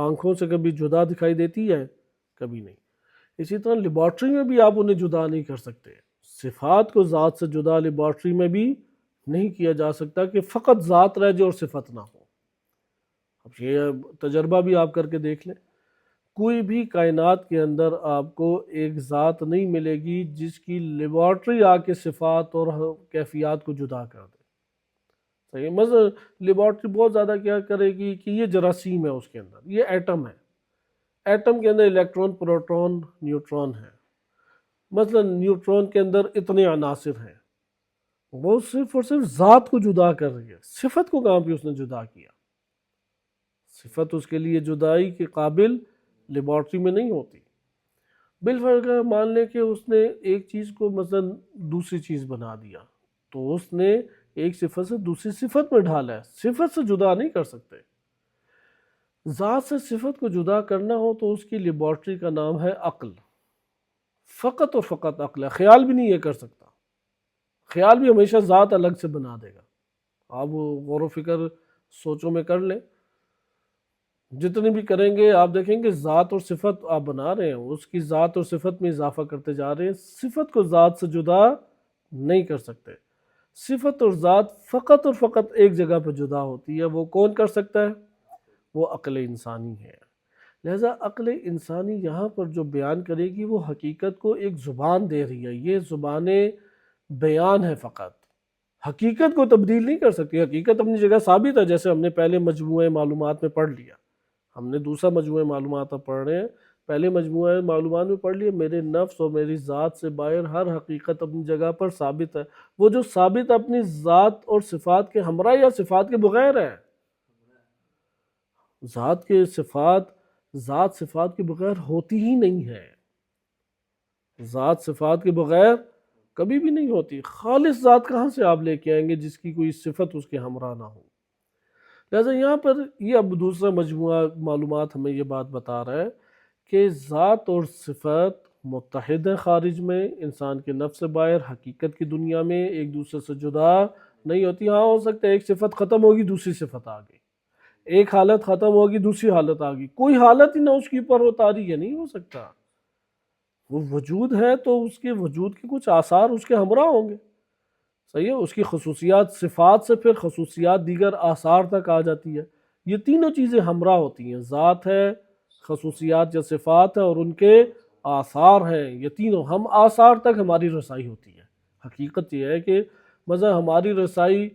آنکھوں سے کبھی جدا دکھائی دیتی ہے؟ کبھی نہیں۔ اسی طرح لیبارٹری میں بھی آپ انہیں جدا نہیں کر سکتے، صفات کو ذات سے جدا لیبارٹری میں بھی نہیں کیا جا سکتا کہ فقط ذات رہ جائے اور صفت نہ ہو۔ اب یہ تجربہ بھی آپ کر کے دیکھ لیں، کوئی بھی کائنات کے اندر آپ کو ایک ذات نہیں ملے گی جس کی لیبارٹری آ کے صفات اور کیفیات کو جدا کر دے۔ صحیح، مثلا لیبارٹری بہت زیادہ کیا کرے گی کہ یہ جراثیم ہے، اس کے اندر یہ ایٹم ہے، ایٹم کے اندر الیکٹران، پروٹون، نیوٹران ہے۔ مثلا نیوٹران کے اندر اتنے عناصر ہیں، وہ صرف اور صرف ذات کو جدا کر رہی ہے، صفت کو کہاں پہ اس نے جدا کیا؟ صفت اس کے لیے جدائی کے قابل لیبارٹری میں نہیں ہوتی۔ بالفرض مان لیں کہ اس نے ایک چیز کو مثلا دوسری چیز بنا دیا، تو اس نے ایک صفت سے دوسری صفت میں ڈھالا ہے، صفت سے جدا نہیں کر سکتے۔ ذات سے صفت کو جدا کرنا ہو تو اس کی لیبارٹری کا نام ہے عقل، فقط اور فقط عقل ہے، خیال بھی نہیں یہ کر سکتا، خیال بھی ہمیشہ ذات الگ سے بنا دے گا۔ آپ غور و فکر سوچوں میں کر لیں، جتنے بھی کریں گے آپ دیکھیں گے ذات اور صفت آپ بنا رہے ہیں، اس کی ذات اور صفت میں اضافہ کرتے جا رہے ہیں، صفت کو ذات سے جدا نہیں کر سکتے۔ صفت اور ذات فقط اور فقط ایک جگہ پہ جدا ہوتی ہے، وہ کون کر سکتا ہے؟ وہ عقل انسانی ہے۔ لہذا عقل انسانی یہاں پر جو بیان کرے گی وہ حقیقت کو ایک زبان دے رہی ہے، یہ زبان بیان ہے فقط، حقیقت کو تبدیل نہیں کر سکتی۔ حقیقت اپنی جگہ ثابت ہے، جیسے ہم نے پہلے مجموعہ معلومات میں پڑھ لیا، ہم نے دوسرا مجموعہ معلومات اب پڑھ رہے ہیں، پہلے مجموعہ معلومات میں پڑھ لیا میرے نفس اور میری ذات سے باہر ہر حقیقت اپنی جگہ پر ثابت ہے، وہ جو ثابت اپنی ذات اور صفات کے ہمراہ یا صفات کے بغیر ہے، ذات صفات کے بغیر ہوتی ہی نہیں ہے، ذات صفات کے بغیر کبھی بھی نہیں ہوتی۔ خالص ذات کہاں سے آپ لے کے آئیں گے جس کی کوئی صفت اس کے ہمراہ نہ ہو؟ لہذا یہاں پر یہ اب دوسرا مجموعہ معلومات ہمیں یہ بات بتا رہا ہے کہ ذات اور صفت متحد ہیں، خارج میں انسان کے نفس سے باہر حقیقت کی دنیا میں ایک دوسرے سے جدا نہیں ہوتی۔ ہاں ہو سکتا ہے ایک صفت ختم ہوگی دوسری صفت آ گئی، ایک حالت ختم ہوگی دوسری حالت آ گئی، کوئی حالت ہی نہ اس کے اوپر ہو طاری، ہے نہیں ہو سکتا۔ وہ وجود ہے تو اس کے وجود کے کچھ آثار اس کے ہمراہ ہوں گے، صحیح ہے، اس کی خصوصیات صفات سے پھر خصوصیات دیگر آثار تک آ جاتی ہے، یہ تینوں چیزیں ہمراہ ہوتی ہیں، ذات ہے، خصوصیات یا صفات ہے اور ان کے آثار ہیں، یہ تینوں ہم آثار تک ہماری رسائی ہوتی ہے۔ حقیقت یہ ہے کہ مثلا ہماری رسائی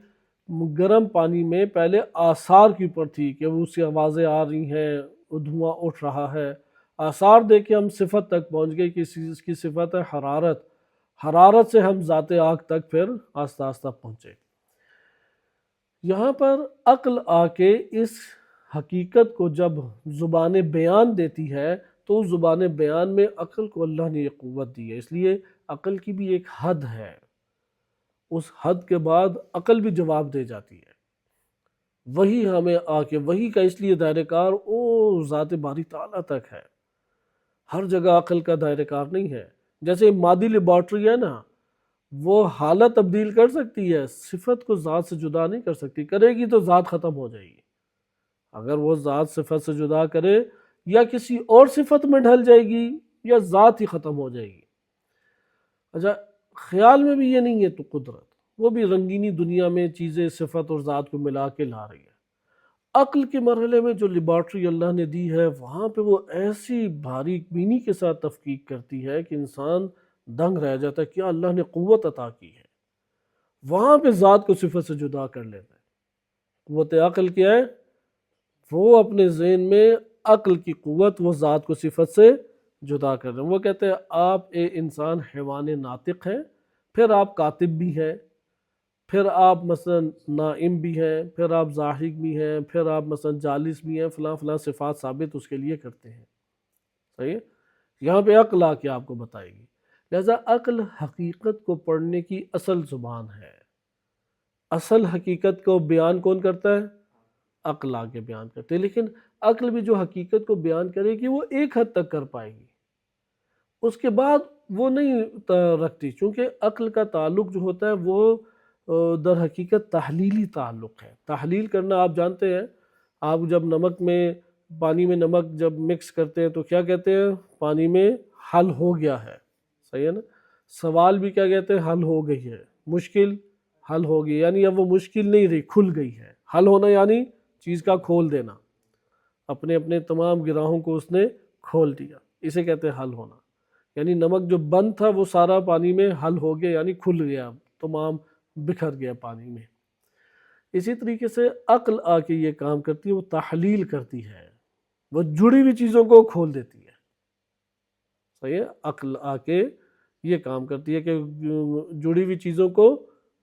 گرم پانی میں پہلے آثار کے اوپر تھی کہ وہ اس کی آوازیں آ رہی ہیں، وہ دھواں اٹھ رہا ہے، آثار دیکھ کے ہم صفت تک پہنچ گئے کہ اس کی صفت ہے حرارت، حرارت سے ہم ذات آگ تک پھر آہستہ آہستہ پہنچے۔ یہاں پر عقل آ کے اس حقیقت کو جب زبان بیان دیتی ہے تو اس زبان بیان میں عقل کو اللہ نے یہ قوت دی ہے، اس لیے عقل کی بھی ایک حد ہے، اس حد کے بعد عقل بھی جواب دے جاتی ہے۔ وہی ہمیں آ کے وہی کا اس لیے دائرہ کار ذات باری تعالیٰ تک ہے، ہر جگہ عقل کا دائرہ کار نہیں ہے۔ جیسے مادی لیبارٹری ہے نا، وہ حالت تبدیل کر سکتی ہے، صفت کو ذات سے جدا نہیں کر سکتی، کرے گی تو ذات ختم ہو جائے گی۔ اگر وہ ذات صفت سے جدا کرے یا کسی اور صفت میں ڈھل جائے گی یا ذات ہی ختم ہو جائے گی۔ اچھا خیال میں بھی یہ نہیں ہے تو قدرت، وہ بھی رنگینی دنیا میں چیزیں صفت اور ذات کو ملا کے لا رہی ہے۔ عقل کے مرحلے میں جو لیبارٹری اللہ نے دی ہے وہاں پہ وہ ایسی باریک بینی کے ساتھ تفکیک کرتی ہے کہ انسان دنگ رہ جاتا ہے، کیا اللہ نے قوت عطا کی ہے، وہاں پہ ذات کو صفت سے جدا کر لیتا ہے۔ قوت عقل کیا ہے؟ وہ اپنے ذہن میں عقل کی قوت وہ ذات کو صفت سے جدا کر رہے ہیں۔ وہ کہتے ہیں آپ انسان حیوان ناطق ہیں، پھر آپ کاتب بھی ہیں، پھر آپ مثلا نائم بھی ہیں، پھر آپ ضاحک بھی ہیں، پھر آپ مثلا جالس بھی ہیں، فلاں فلاں صفات ثابت اس کے لیے کرتے ہیں، صحیح ہے؟ یہاں پہ عقل آ کے آپ کو بتائے گی۔ لہذا عقل حقیقت کو پڑھنے کی اصل زبان ہے، اصل حقیقت کو بیان کون کرتا ہے؟ عقل آ کے بیان کرتے ہیں، لیکن عقل بھی جو حقیقت کو بیان کرے گی وہ ایک حد تک کر پائے گی، اس کے بعد وہ نہیں رکھتی، چونکہ عقل کا تعلق جو ہوتا ہے وہ در حقیقت تحلیلی تعلق ہے۔ تحلیل کرنا آپ جانتے ہیں، آپ جب پانی میں نمک جب مکس کرتے ہیں تو کیا کہتے ہیں؟ پانی میں حل ہو گیا ہے، صحیح ہے نا؟ سوال بھی کیا کہتے ہیں؟ حل ہو گئی ہے، مشکل حل ہو گئی، یعنی اب وہ مشکل نہیں رہی، کھل گئی ہے۔ حل ہونا یعنی چیز کا کھول دینا، اپنے اپنے تمام گراہوں کو اس نے کھول دیا، اسے کہتے ہیں حل ہونا۔ یعنی نمک جو بند تھا وہ سارا پانی میں حل ہو گیا، یعنی کھل گیا، تمام بکھر گیا پانی میں۔ اسی طریقے سے عقل آ کے یہ کام کرتی ہے، وہ تحلیل کرتی ہے، وہ جڑی ہوئی چیزوں کو کھول دیتی ہے، صحیح ہے؟ عقل آ کے یہ کام کرتی ہے کہ جڑی ہوئی چیزوں کو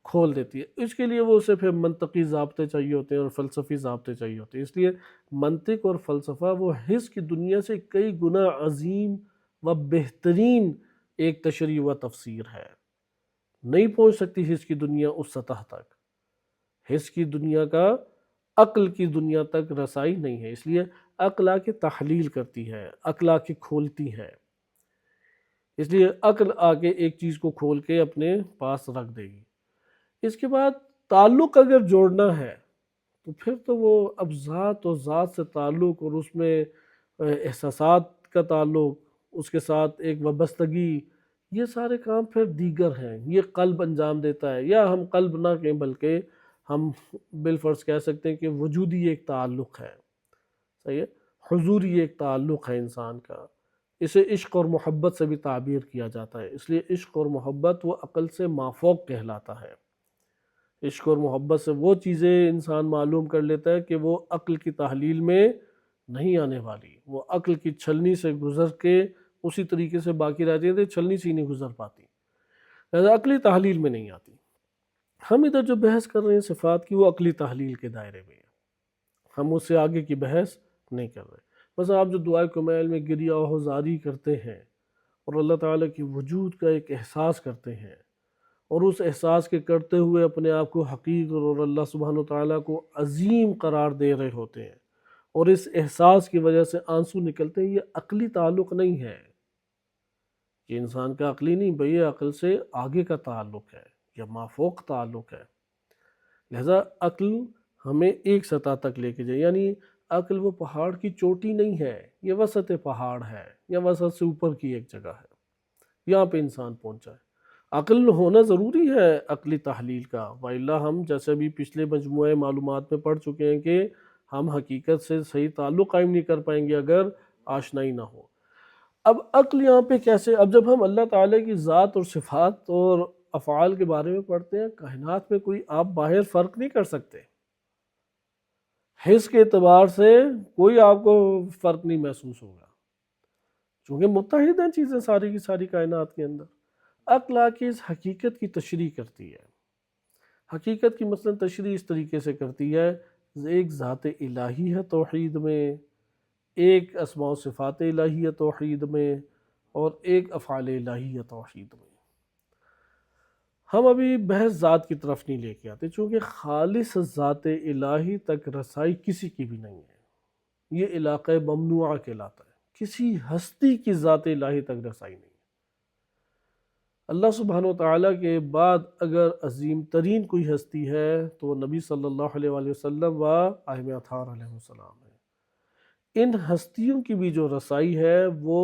کھول دیتی ہے۔ اس کے لیے وہ اسے پھر منطقی ضابطے چاہیے ہوتے ہیں اور فلسفی ضابطے چاہیے ہوتے ہیں، اس لیے منطق اور فلسفہ وہ حس کی دنیا سے کئی گنا عظیم و بہترین ایک تشریح و تفسیر ہے، نہیں پہنچ سکتی حس کی دنیا اس سطح تک، حس کی دنیا کا عقل کی دنیا تک رسائی نہیں ہے۔ اس لیے عقل آ کے تحلیل کرتی ہے، عقل آ کے کھولتی ہے، اس لیے عقل آ کے ایک چیز کو کھول کے اپنے پاس رکھ دے گی۔ اس کے بعد تعلق اگر جوڑنا ہے تو پھر تو وہ اب ذات اور ذات سے تعلق، اور اس میں احساسات کا تعلق، اس کے ساتھ ایک وابستگی، یہ سارے کام پھر دیگر ہیں، یہ قلب انجام دیتا ہے، یا ہم قلب نہ کہیں بلکہ ہم بالفرض کہہ سکتے ہیں کہ وجودی ایک تعلق ہے، صحیح ہے، حضوری ایک تعلق ہے انسان کا۔ اسے عشق اور محبت سے بھی تعبیر کیا جاتا ہے، اس لیے عشق اور محبت وہ عقل سے مافوق کہلاتا ہے۔ عشق اور محبت سے وہ چیزیں انسان معلوم کر لیتا ہے کہ وہ عقل کی تحلیل میں نہیں آنے والی، وہ عقل کی چھلنی سے گزر کے اسی طریقے سے باقی رہ جاتی ہے، چھلنی سے ہی نہیں گزر پاتی، لہذا عقلی تحلیل میں نہیں آتی۔ ہم ادھر جو بحث کر رہے ہیں صفات کی، وہ عقلی تحلیل کے دائرے میں ہے، ہم اس سے آگے کی بحث نہیں کر رہے۔ بس آپ جو دعائے کمیل میں گریہ و زاری کرتے ہیں اور اللہ تعالیٰ کی وجود کا ایک احساس کرتے ہیں، اور اس احساس کے کرتے ہوئے اپنے آپ کو حقیر اور اللہ سبحانہ وتعالیٰ کو عظیم قرار دے رہے ہوتے ہیں، اور اس احساس کی وجہ سے آنسو نکلتے ہیں، یہ عقلی تعلق نہیں ہے، یہ انسان کا عقلی نہیں بھئی، یہ عقل سے آگے کا تعلق ہے، یا مافوق تعلق ہے۔ لہذا عقل ہمیں ایک سطح تک لے کے جائے، یعنی عقل وہ پہاڑ کی چوٹی نہیں ہے، یہ وسط پہاڑ ہے، یا وسط سے اوپر کی ایک جگہ ہے، یہاں پہ انسان پہنچا ہے۔ عقل ہونا ضروری ہے عقلی تحلیل کا، وإلا ہم جیسے بھی پچھلے مجموعہ معلومات میں پڑھ چکے ہیں کہ ہم حقیقت سے صحیح تعلق قائم نہیں کر پائیں گے اگر آشنائی نہ ہو۔ اب عقل یہاں پہ کیسے، اب جب ہم اللہ تعالیٰ کی ذات اور صفات اور افعال کے بارے میں پڑھتے ہیں، کائنات میں کوئی آپ باہر فرق نہیں کر سکتے، حس کے اعتبار سے کوئی آپ کو فرق نہیں محسوس ہوگا، چونکہ متحد ہیں چیزیں ساری کی ساری کائنات کے اندر۔ عقل آ کے اس حقیقت کی تشریح کرتی ہے، حقیقت کی مثلا تشریح اس طریقے سے کرتی ہے، ایک ذات الہی ہے توحید میں، ایک اسماء و صفات الہی ہے توحید میں، اور ایک افعال الہی ہے توحید میں۔ ہم ابھی بحث ذات کی طرف نہیں لے کے آتے، چونکہ خالص ذات الہی تک رسائی کسی کی بھی نہیں ہے، یہ علاقہ ممنوعہ کہلاتا ہے، کسی ہستی کی ذات الہی تک رسائی نہیں ہے۔ اللہ سبحانہ وتعالیٰ کے بعد اگر عظیم ترین کوئی ہستی ہے تو نبی صلی اللہ علیہ وآلہ وسلم و ائمہ اطہار علیہ السلام ہے۔ ان ہستیوں کی بھی جو رسائی ہے وہ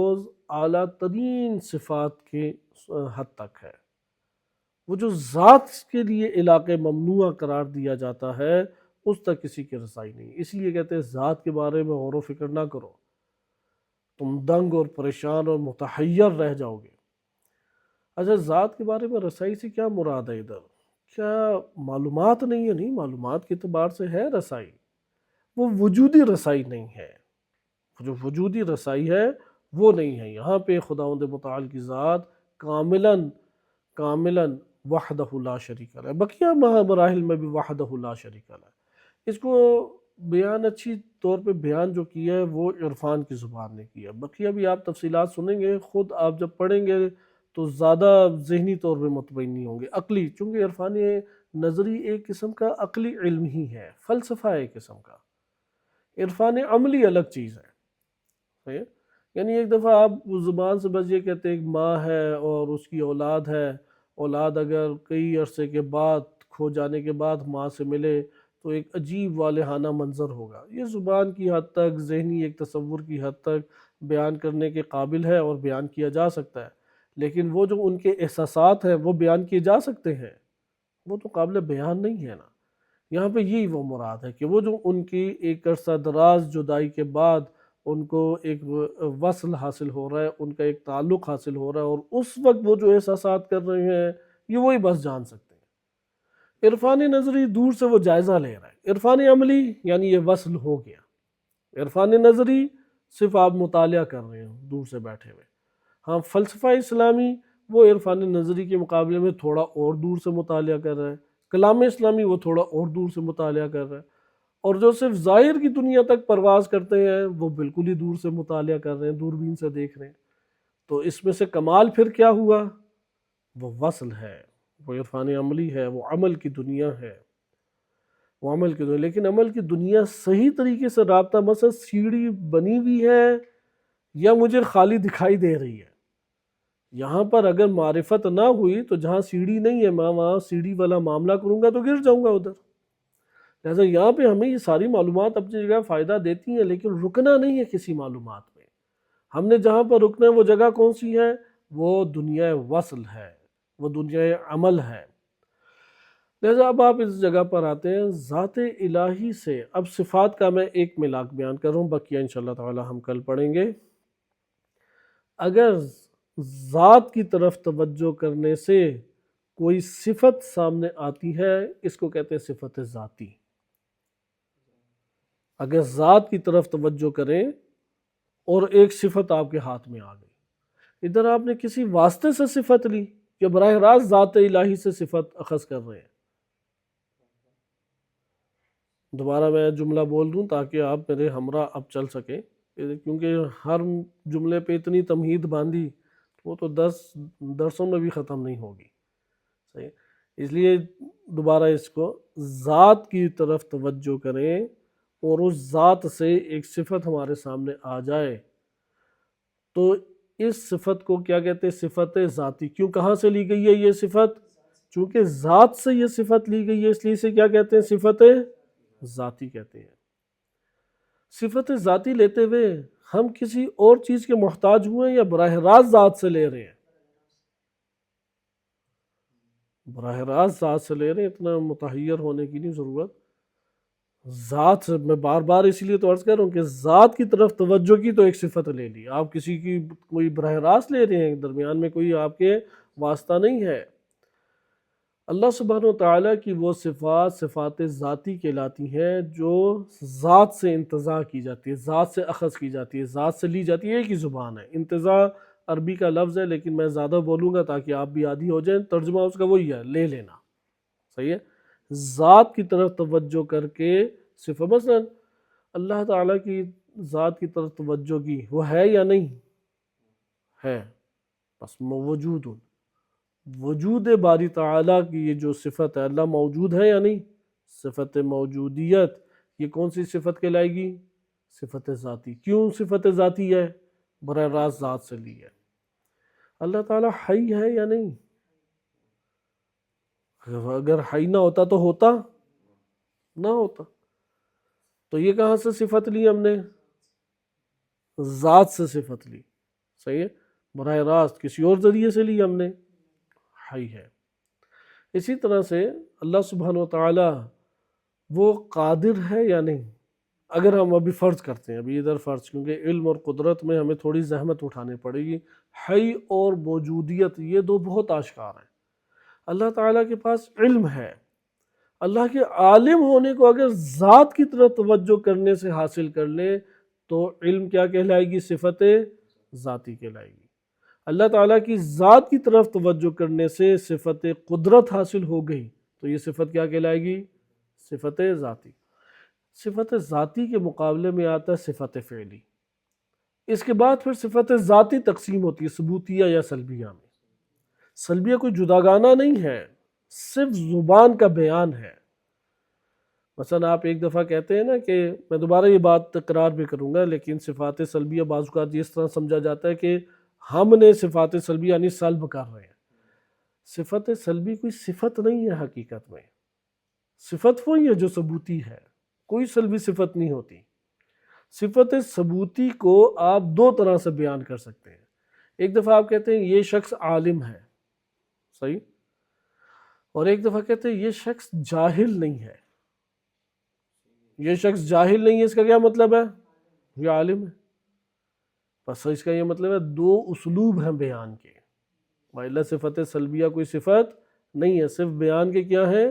اعلیٰ ترین صفات کے حد تک ہے، وہ جو ذات کے لیے علاقہ ممنوعہ قرار دیا جاتا ہے اس تک کسی کی رسائی نہیں، اس لیے کہتے ہیں ذات کے بارے میں غور و فکر نہ کرو، تم دنگ اور پریشان اور متحیر رہ جاؤ گے۔ اچھا، ذات کے بارے میں رسائی سے کیا مراد ہے ادھر؟ کیا معلومات نہیں ہے؟ نہیں، معلومات کے اعتبار سے ہے رسائی، وہ وجودی رسائی نہیں ہے، جو وجودی رسائی ہے وہ نہیں ہے۔ یہاں پہ خداوند متعال کی ذات کاملاً وحدہ لا شریک لہ، بقیہ مراحل میں بھی وحدہ لا شریک لہ، اس کو بیان اچھی طور پہ بیان جو کیا ہے وہ عرفان کی زبان نے کیا، بقیہ بھی آپ تفصیلات سنیں گے، خود آپ جب پڑھیں گے تو زیادہ ذہنی طور پہ مطمئن نہیں ہوں گے، عقلی، چونکہ عرفانی نظری ایک قسم کا عقلی علم ہی ہے، فلسفہ ہے ایک قسم کا، عرفان عملی الگ چیز ہے، صحیح ہے؟ یعنی ایک دفعہ آپ زبان سے بس یہ کہتے ہیں ایک ماں ہے اور اس کی اولاد ہے، اولاد اگر کئی عرصے کے بعد کھو جانے کے بعد ماں سے ملے تو ایک عجیب والہانہ منظر ہوگا، یہ زبان کی حد تک، ذہنی ایک تصور کی حد تک بیان کرنے کے قابل ہے اور بیان کیا جا سکتا ہے، لیکن وہ جو ان کے احساسات ہیں وہ بیان کیے جا سکتے ہیں، وہ تو قابل بیان نہیں ہے نا۔ یہاں پہ یہی وہ مراد ہے کہ وہ جو ان کی ایک عرصہ دراز جدائی کے بعد ان کو ایک وصل حاصل ہو رہا ہے، ان کا ایک تعلق حاصل ہو رہا ہے، اور اس وقت وہ جو احساسات کر رہے ہیں یہ وہی بس جان سکتے ہیں۔ عرفان نظری دور سے وہ جائزہ لے رہا ہے، عرفان عملی یعنی یہ وصل ہو گیا، عرفان نظری صرف آپ مطالعہ کر رہے ہیں دور سے بیٹھے ہوئے۔ ہاں، فلسفہ اسلامی وہ عرفان نظری کے مقابلے میں تھوڑا اور دور سے مطالعہ کر رہا ہے، کلام اسلامی وہ تھوڑا اور دور سے مطالعہ کر رہا ہے، اور جو صرف ظاہر کی دنیا تک پرواز کرتے ہیں وہ بالکل ہی دور سے مطالعہ کر رہے ہیں، دوربین سے دیکھ رہے ہیں۔ تو اس میں سے کمال پھر کیا ہوا؟ وہ وصل ہے، وہ عرفان عملی ہے، وہ عمل کی دنیا ہے، وہ عمل کی دنیا، لیکن عمل کی دنیا صحیح طریقے سے رابطہ، مثلا سیڑھی بنی ہوئی ہے یا مجھے خالی دکھائی دے رہی ہے. یہاں پر اگر معرفت نہ ہوئی تو جہاں سیڑھی نہیں ہے میں وہاں سیڑھی والا معاملہ کروں گا تو گر جاؤں گا ادھر. لہٰذا یہاں پہ ہمیں یہ ساری معلومات اپنی جگہ فائدہ دیتی ہیں، لیکن رکنا نہیں ہے کسی معلومات میں. ہم نے جہاں پر رکنا ہے وہ جگہ کون سی ہے؟ وہ دنیا وصل ہے، وہ دنیا عمل ہے. لہٰذا اب آپ اس جگہ پر آتے ہیں ذات الہی سے. اب صفات کا میں ایک ملاک بیان کر رہا ہوں، بقیہ انشاءاللہ تعالی ہم کل پڑھیں گے. اگر ذات کی طرف توجہ کرنے سے کوئی صفت سامنے آتی ہے، اس کو کہتے ہیں صفت ذاتی. اگر ذات کی طرف توجہ کریں اور ایک صفت آپ کے ہاتھ میں آ گئی، ادھر آپ نے کسی واسطے سے صفت لی یا براہ راست ذات الہی سے صفت اخذ کر رہے ہیں. دوبارہ میں جملہ بول دوں تاکہ آپ میرے ہمراہ اب چل سکیں، کیونکہ ہر جملے پہ اتنی تمہید باندھی وہ تو 10 درسوں میں بھی ختم نہیں ہوگی. صحیح، اس لیے دوبارہ اس کو ذات کی طرف توجہ کریں اور اس ذات سے ایک صفت ہمارے سامنے آ جائے تو اس صفت کو کیا کہتے ہیں؟ صفت ذاتی. کیوں، کہاں سے لی گئی ہے یہ صفت؟ چونکہ ذات سے یہ صفت لی گئی ہے اس لیے اسے کیا کہتے ہیں؟ صفت ذاتی کہتے ہیں. صفت ذاتی لیتے ہوئے ہم کسی اور چیز کے محتاج ہوئے یا براہ راست ذات سے لے رہے ہیں؟ براہ راست ذات سے لے رہے ہیں، اتنا متحیر ہونے کی نہیں ضرورت. ذات سے میں بار بار اسی لیے تو عرض کر رہا ہوں کہ ذات کی طرف توجہ کی تو ایک صفت لے لی. آپ کسی کی کوئی براہ راست لے رہے ہیں، درمیان میں کوئی آپ کے واسطہ نہیں ہے. اللہ سبحانہ وتعالیٰ کی وہ صفات صفات ذاتی کہلاتی ہیں جو ذات سے انتزاع کی جاتی ہے، ذات سے اخذ کی جاتی ہے، ذات سے لی جاتی ہے. ایک ہی زبان ہے، انتزاع عربی کا لفظ ہے، لیکن میں زیادہ بولوں گا تاکہ آپ بھی عادی ہو جائیں. ترجمہ اس کا وہی ہے، لے لینا. صحیح ہے، ذات کی طرف توجہ کر کے صفت. مثلا اللہ تعالیٰ کی ذات کی طرف توجہ کی، وہ ہے یا نہیں ہے؟ بس موجود. وجود باری تعالیٰ کی یہ جو صفت ہے، اللہ موجود ہے یا نہیں؟ صفت موجودیت، یہ کون سی صفت کہلائے گی؟ صفت ذاتی. کیوں صفت ذاتی ہے؟ براہ راست ذات سے لی ہے. اللہ تعالیٰ حی ہے یا نہیں؟ اگر حی نہ ہوتا تو ہوتا نہ ہوتا. تو یہ کہاں سے صفت لی ہم نے؟ ذات سے صفت لی. صحیح ہے، براہ راست کسی اور ذریعے سے لی ہم نے. حی ہے. اسی طرح سے اللہ سبحانہ وتعالی وہ قادر ہے یا نہیں؟ اگر ہم ابھی فرض کرتے ہیں، ابھی ادھر فرض، کیونکہ علم اور قدرت میں ہمیں تھوڑی زحمت اٹھانی پڑے گی. حی اور موجودیت یہ دو بہت آشکار ہیں. اللہ تعالیٰ کے پاس علم ہے، اللہ کے عالم ہونے کو اگر ذات کی طرف توجہ کرنے سے حاصل کر لیں تو علم کیا کہلائے گی؟ صفت ذاتی کہلائے گی. اللہ تعالیٰ کی ذات کی طرف توجہ کرنے سے صفت قدرت حاصل ہو گئی تو یہ صفت کیا کہلائے گی؟ صفت ذاتی. صفت ذاتی کے مقابلے میں آتا ہے صفت فعلی. اس کے بعد پھر صفت ذاتی تقسیم ہوتی ہے ثبوتیہ یا سلبیہ میں. سلبیہ کوئی جداگانہ نہیں ہے، صرف زبان کا بیان ہے. مثلا آپ ایک دفعہ کہتے ہیں نا کہ میں دوبارہ یہ بات تکرار بھی کروں گا، لیکن صفات سلبیہ بعض اوقات اس طرح سمجھا جاتا ہے کہ ہم نے صفات سلبیہ یعنی سلب کر رہے ہیں. صفت سلبی کوئی صفت نہیں ہے حقیقت میں. صفت وہی ہے جو ثبوتی ہے، کوئی سلبی صفت نہیں ہوتی. صفت ثبوتی کو آپ دو طرح سے بیان کر سکتے ہیں. ایک دفعہ آپ کہتے ہیں یہ شخص عالم ہے، صحیح، اور ایک دفعہ کہتے ہیں یہ شخص جاہل نہیں ہے. یہ شخص جاہل نہیں ہے، اس کا کیا مطلب ہے؟ یہ عالم ہے. بس اس کا یہ مطلب ہے دو اسلوب ہیں بیان کے. وَإِلَّا صفت سلبیہ کوئی صفت نہیں ہے، صرف بیان کے کیا ہیں؟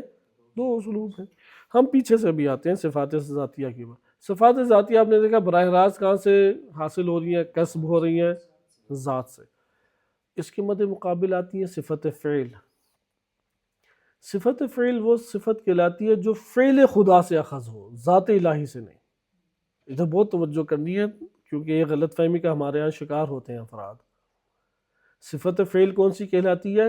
دو اسلوب ہیں. ہم پیچھے سے بھی آتے ہیں صفات ذاتیہ کی بات. صفات ذاتیہ آپ نے دیکھا براہ راست کہاں سے حاصل ہو رہی ہیں؟ کسب ہو رہی ہیں ذات سے. اس کے مد مقابل آتی ہے صفت فعل. صفت فعل وہ صفت کہلاتی ہے جو فعل خدا سے اخذ ہو، ذات الہی سے نہیں. ادھر بہت توجہ کرنی ہے کیونکہ یہ غلط فہمی کا ہمارے ہاں شکار ہوتے ہیں افراد. صفت فعل کون سی کہلاتی ہے؟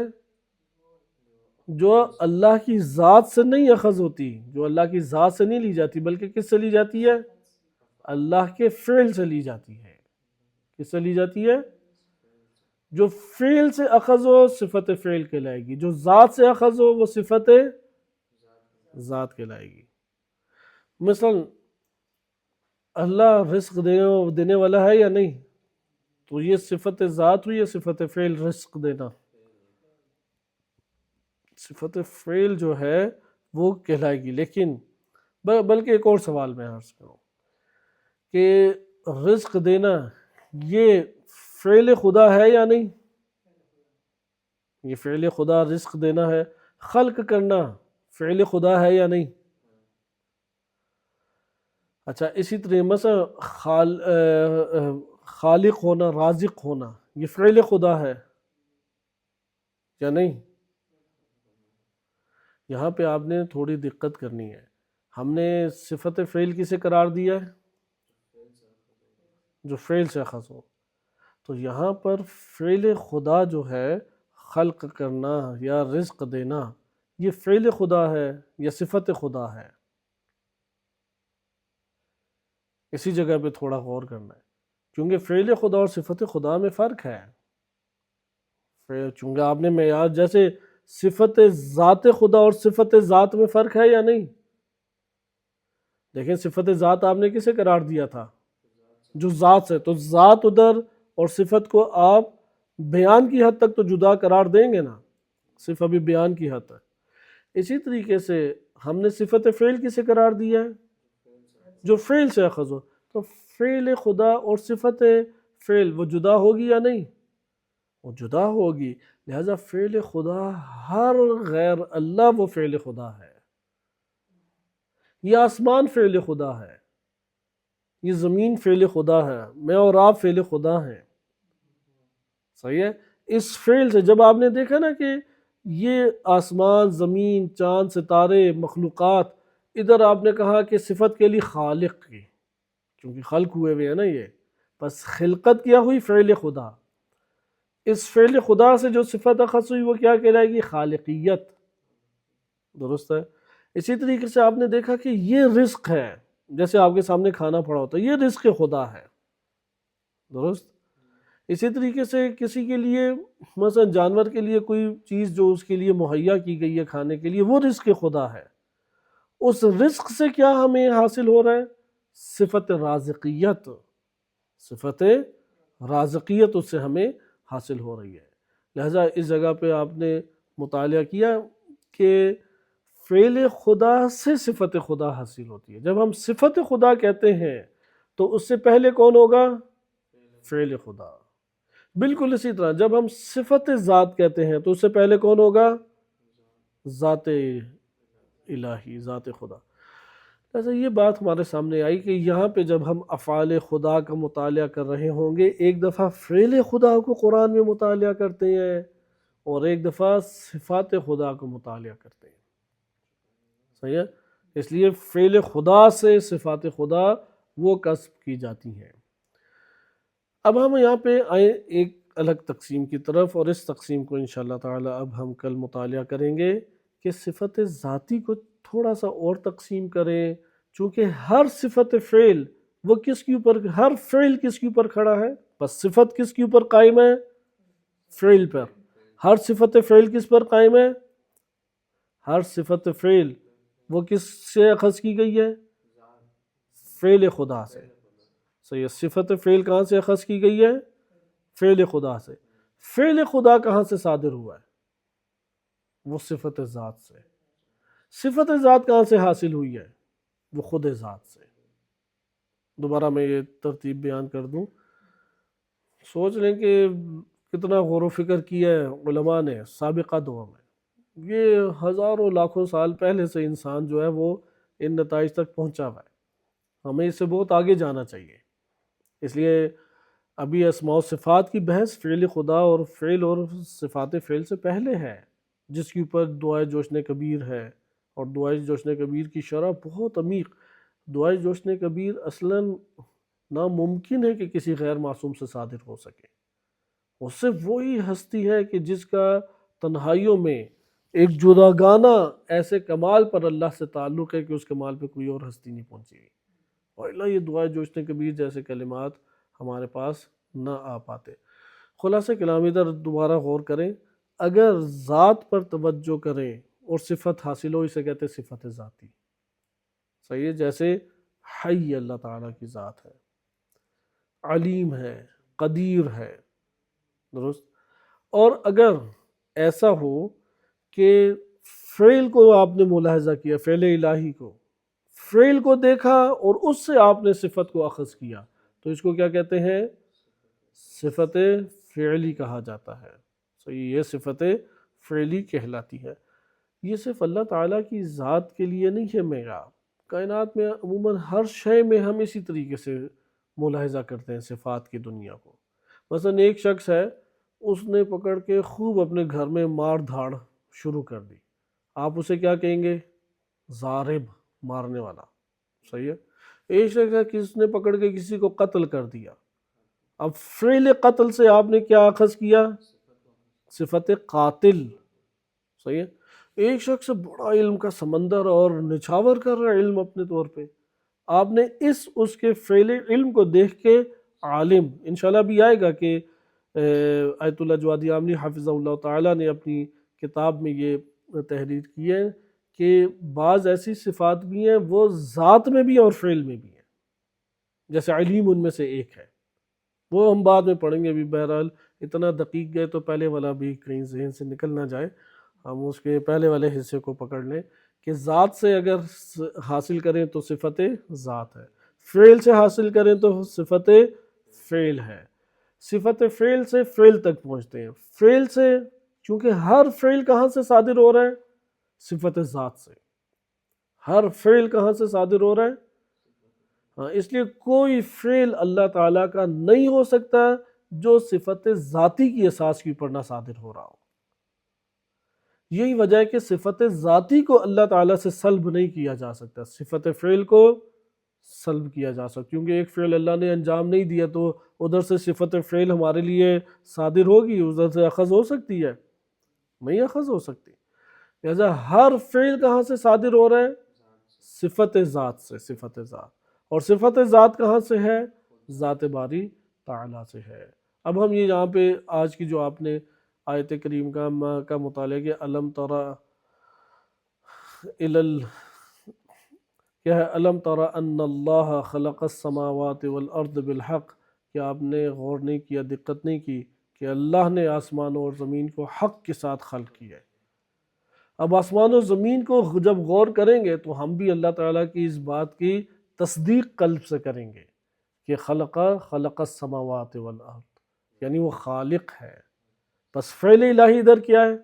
جو اللہ کی ذات سے نہیں اخذ ہوتی، جو اللہ کی ذات سے نہیں لی جاتی، بلکہ کس سے لی جاتی ہے؟ اللہ کے فعل سے لی جاتی ہے۔ کس سے لی جاتی ہے؟ جو فعل سے اخذ ہو صفت فعل کہلائے گی، جو ذات سے اخذ ہو وہ صفت ذات کہلائے گی۔ مثلا اللہ رزق دینے والا ہے یا نہیں؟ تو یہ صفت ذات ہوئی یا صفت فعل رزق دینا؟ صفت فعل جو ہے وہ کہلائے گی۔ لیکن بلکہ ایک اور سوال میں عرض کروں کہ رزق دینا یہ فعل خدا ہے یا نہیں؟ یہ فعل خدا رزق دینا ہے۔ خلق کرنا فعل خدا ہے یا نہیں؟ اچھا اسی طرح مثلا خالق ہونا، رازق ہونا، یہ فعل خدا ہے یا نہیں؟ یہاں پہ آپ نے تھوڑی دقت کرنی ہے۔ ہم نے صفت فعل کسے قرار دیا ہے؟ جو فعل سے اخذ ہو۔ تو یہاں پر فعل خدا جو ہے خلق کرنا یا رزق دینا، یہ فعل خدا ہے یا صفت خدا ہے؟ اسی جگہ پہ تھوڑا غور کرنا ہے، کیونکہ فعل خدا اور صفت خدا میں فرق ہے۔ چونکہ آپ نے معیار جیسے صفت ذات خدا اور صفت ذات میں فرق ہے یا نہیں؟ لیکن صفت ذات آپ نے کسے قرار دیا تھا؟ جو ذات سے، تو ذات ادھر اور صفت کو آپ بیان کی حد تک تو جدا قرار دیں گے نا، صرف ابھی بیان کی حد تک۔ اسی طریقے سے ہم نے صفت فعل کسے قرار دیا ہے؟ جو فعل سے اخذ ہو۔ تو فعل خدا اور صفت فعل وہ جدا ہوگی یا نہیں؟ وہ جدا ہوگی۔ لہذا فعل خدا ہر غیر اللہ وہ فعل خدا ہے۔ یہ آسمان فعل خدا ہے، یہ زمین فعل خدا ہے، میں اور آپ فعل خدا ہیں۔ صحیح ہے؟ اس فعل سے جب آپ نے دیکھا نا کہ یہ آسمان، زمین، چاند، ستارے، مخلوقات، ادھر آپ نے کہا کہ صفت کے لیے خالق کی، کیونکہ خلق ہوئے ہوئے ہیں نا، یہ بس خلقت کیا ہوئی فعل خدا۔ اس فعل خدا سے جو صفت اخذ ہوئی وہ کیا کہلائے گی؟ خالقیت۔ درست ہے؟ اسی طریقے سے آپ نے دیکھا کہ یہ رزق ہے، جیسے آپ کے سامنے کھانا پڑا ہوتا ہے، یہ رزق خدا ہے۔ درست؟ اسی طریقے سے کسی کے لیے مثلا جانور کے لیے کوئی چیز جو اس کے لیے مہیا کی گئی ہے کھانے کے لیے، وہ رزق خدا ہے۔ اس رزق سے کیا ہمیں حاصل ہو رہا ہے؟ صفت رازقیت۔ صفت رازقیت اس سے ہمیں حاصل ہو رہی ہے۔ لہذا اس جگہ پہ آپ نے مطالعہ کیا کہ فعل خدا سے صفت خدا حاصل ہوتی ہے۔ جب ہم صفت خدا کہتے ہیں تو اس سے پہلے کون ہوگا؟ فعل خدا۔ بالکل اسی طرح جب ہم صفت ذات کہتے ہیں تو اس سے پہلے کون ہوگا؟ ذات الہی، ذات خدا۔ ایسا یہ بات ہمارے سامنے آئی کہ یہاں پہ جب ہم افعال خدا کا مطالعہ کر رہے ہوں گے، ایک دفعہ فعل خدا کو قرآن میں مطالعہ کرتے ہیں اور ایک دفعہ صفات خدا کو مطالعہ کرتے ہیں۔ صحیح ہے؟ اس لیے فعل خدا سے صفات خدا وہ کسب کی جاتی ہیں۔ اب ہم یہاں پہ آئیں ایک الگ تقسیم کی طرف، اور اس تقسیم کو انشاءاللہ تعالی اب ہم کل مطالعہ کریں گے کہ صفت ذاتی کو تھوڑا سا اور تقسیم کریں، چونکہ ہر صفت فعل وہ کس کے اوپر، ہر فعل کس کے اوپر کھڑا ہے؟ بس صفت کس کے اوپر قائم ہے؟ فعل پر۔ ہر صفت فعل کس پر قائم ہے؟ ہر صفت فعل وہ کس سے اخذ کی گئی ہے؟ فعل خدا سے۔ صحیح، صفت فعل کہاں سے اخذ کی گئی ہے؟ فعل خدا سے۔ فعل خدا کہاں سے صادر ہوا ہے؟ وہ صفت ذات سے۔ صفت ذات کہاں سے حاصل ہوئی ہے؟ وہ خود ذات سے۔ دوبارہ میں یہ ترتیب بیان کر دوں، سوچ لیں کہ کتنا غور و فکر کیا ہے علماء نے سابقہ دور میں۔ یہ ہزاروں لاکھوں سال پہلے سے انسان جو ہے وہ ان نتائج تک پہنچا ہوا ہے۔ ہمیں اس سے بہت آگے جانا چاہیے۔ اس لیے ابھی اسماء و صفات کی بحث فعل خدا اور فعل اور صفات فعل سے پہلے ہے، جس کے اوپر دعائے جوشن کبیر ہے، اور دعائے جوشن کبیر کی شرح بہت عمیق۔ دعائے جوشن کبیر اصلاً ناممکن ہے کہ کسی غیر معصوم سے صادر ہو سکے۔ وہ صرف وہی ہستی ہے کہ جس کا تنہائیوں میں ایک جداگانہ ایسے کمال پر اللہ سے تعلق ہے کہ اس کمال پہ کوئی اور ہستی نہیں پہنچی ہوئی، اور اللہ یہ دعا جوشن کبیر جیسے کلمات ہمارے پاس نہ آ پاتے۔ خلاصہ کلام ادھر دوبارہ غور کریں، اگر ذات پر توجہ کریں اور صفت حاصل ہو، اسے کہتے ہیں صفت ذاتی، صحیح ہے؟ جیسے حی اللہ تعالیٰ کی ذات ہے، علیم ہے، قدیر ہے، درست۔ اور اگر ایسا ہو کہ فعل کو آپ نے ملاحظہ کیا، فعل الہی کو، فعل کو دیکھا اور اس سے آپ نے صفت کو اخذ کیا، تو اس کو کیا کہتے ہیں؟ صفت فعلی کہا جاتا ہے، صحیح، یہ صفت فعلی کہلاتی ہے۔ یہ صرف اللہ تعالیٰ کی ذات کے لیے نہیں ہے معیار، کائنات میں عموماً ہر شے میں ہم اسی طریقے سے ملاحظہ کرتے ہیں صفات کی دنیا کو۔ مثلا ایک شخص ہے، اس نے پکڑ کے خوب اپنے گھر میں مار دھاڑ شروع کر دی، آپ اسے کیا کہیں گے؟ ضارب، مارنے والا، صحیح ہے؟ ایک شخص ہے کہ اس نے پکڑ کے کسی کو قتل کر دیا، اب فعل قتل سے آپ نے کیا اخذ کیا؟ صفت قاتل، صحیح ہے؟ ایک شخص بڑا علم کا سمندر اور نچھاور کر رہا ہے علم اپنے طور پہ، آپ نے اس کے فعل علم کو دیکھ کے عالم، انشاءاللہ بھی آئے گا کہ آیت اللہ جوادی عاملی حافظہ اللہ تعالیٰ نے اپنی کتاب میں یہ تحریر کی ہے کہ بعض ایسی صفات بھی ہیں وہ ذات میں بھی اور فعل میں بھی ہیں، جیسے علیم ان میں سے ایک ہے، وہ ہم بعد میں پڑھیں گے، ابھی بہرحال اتنا دقیق گئے تو پہلے والا بھی کہیں ذہن سے نکل نہ جائے، ہم اس کے پہلے والے حصے کو پکڑ لیں کہ ذات سے اگر حاصل کریں تو صفت ذات ہے، فعل سے حاصل کریں تو صفت فعل ہے، صفت فعل سے فعل تک پہنچتے ہیں، فعل سے چونکہ ہر فعل کہاں سے صادر ہو رہا ہے؟ صفت ذات سے، ہر فعل کہاں سے صادر ہو رہا ہے؟ ہاں، اس لیے کوئی فعل اللہ تعالیٰ کا نہیں ہو سکتا جو صفت ذاتی کی اساس کے اوپر نہ صادر ہو رہا ہو۔ یہی وجہ ہے کہ صفت ذاتی کو اللہ تعالیٰ سے سلب نہیں کیا جا سکتا، صفت فعل کو سلب کیا جا سکتا، کیونکہ ایک فعل اللہ نے انجام نہیں دیا تو ادھر سے صفت فعل ہمارے لیے صادر ہوگی، ادھر سے اخذ ہو سکتی ہے؟ نہیں اخذ ہو سکتی۔ لہذا ہر فعل کہاں سے صادر ہو رہا ہے؟ صفت ذات سے، صفت ذات، اور صفت ذات کہاں سے ہے؟ ذات باری تعالیٰ سے ہے۔ اب ہم یہ یہاں پہ آج کی جو آپ نے آیت کریم کا مطالعہ کہ علم ترى کیا ہے؟ علم ترى ان اللہ خلق السماوات والارض بالحق، کیا آپ نے غور نہیں کیا، دقت نہیں کی کہ اللہ نے آسمان اور زمین کو حق کے ساتھ خلق کیا ہے؟ اب آسمان و زمین کو جب غور کریں گے تو ہم بھی اللہ تعالیٰ کی اس بات کی تصدیق قلب سے کریں گے کہ خلق السماوات والارض، یعنی وہ خالق ہے۔ بس فعل الہی ادھر کیا ہے؟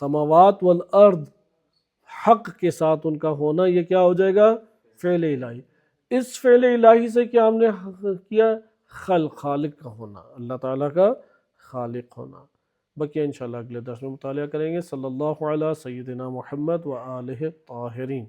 سماوات والارض، حق کے ساتھ ان کا ہونا، یہ کیا ہو جائے گا؟ فعل الہی۔ اس فعل الہی سے کیا ہم نے کیا؟ خالق کا ہونا، اللہ تعالیٰ کا خالق ہونا۔ بقیہ انشاءاللہ اگلے درس میں مطالعہ کریں گے۔ صلی اللہ علیہ سیدنا محمد و آلہ طاہرین۔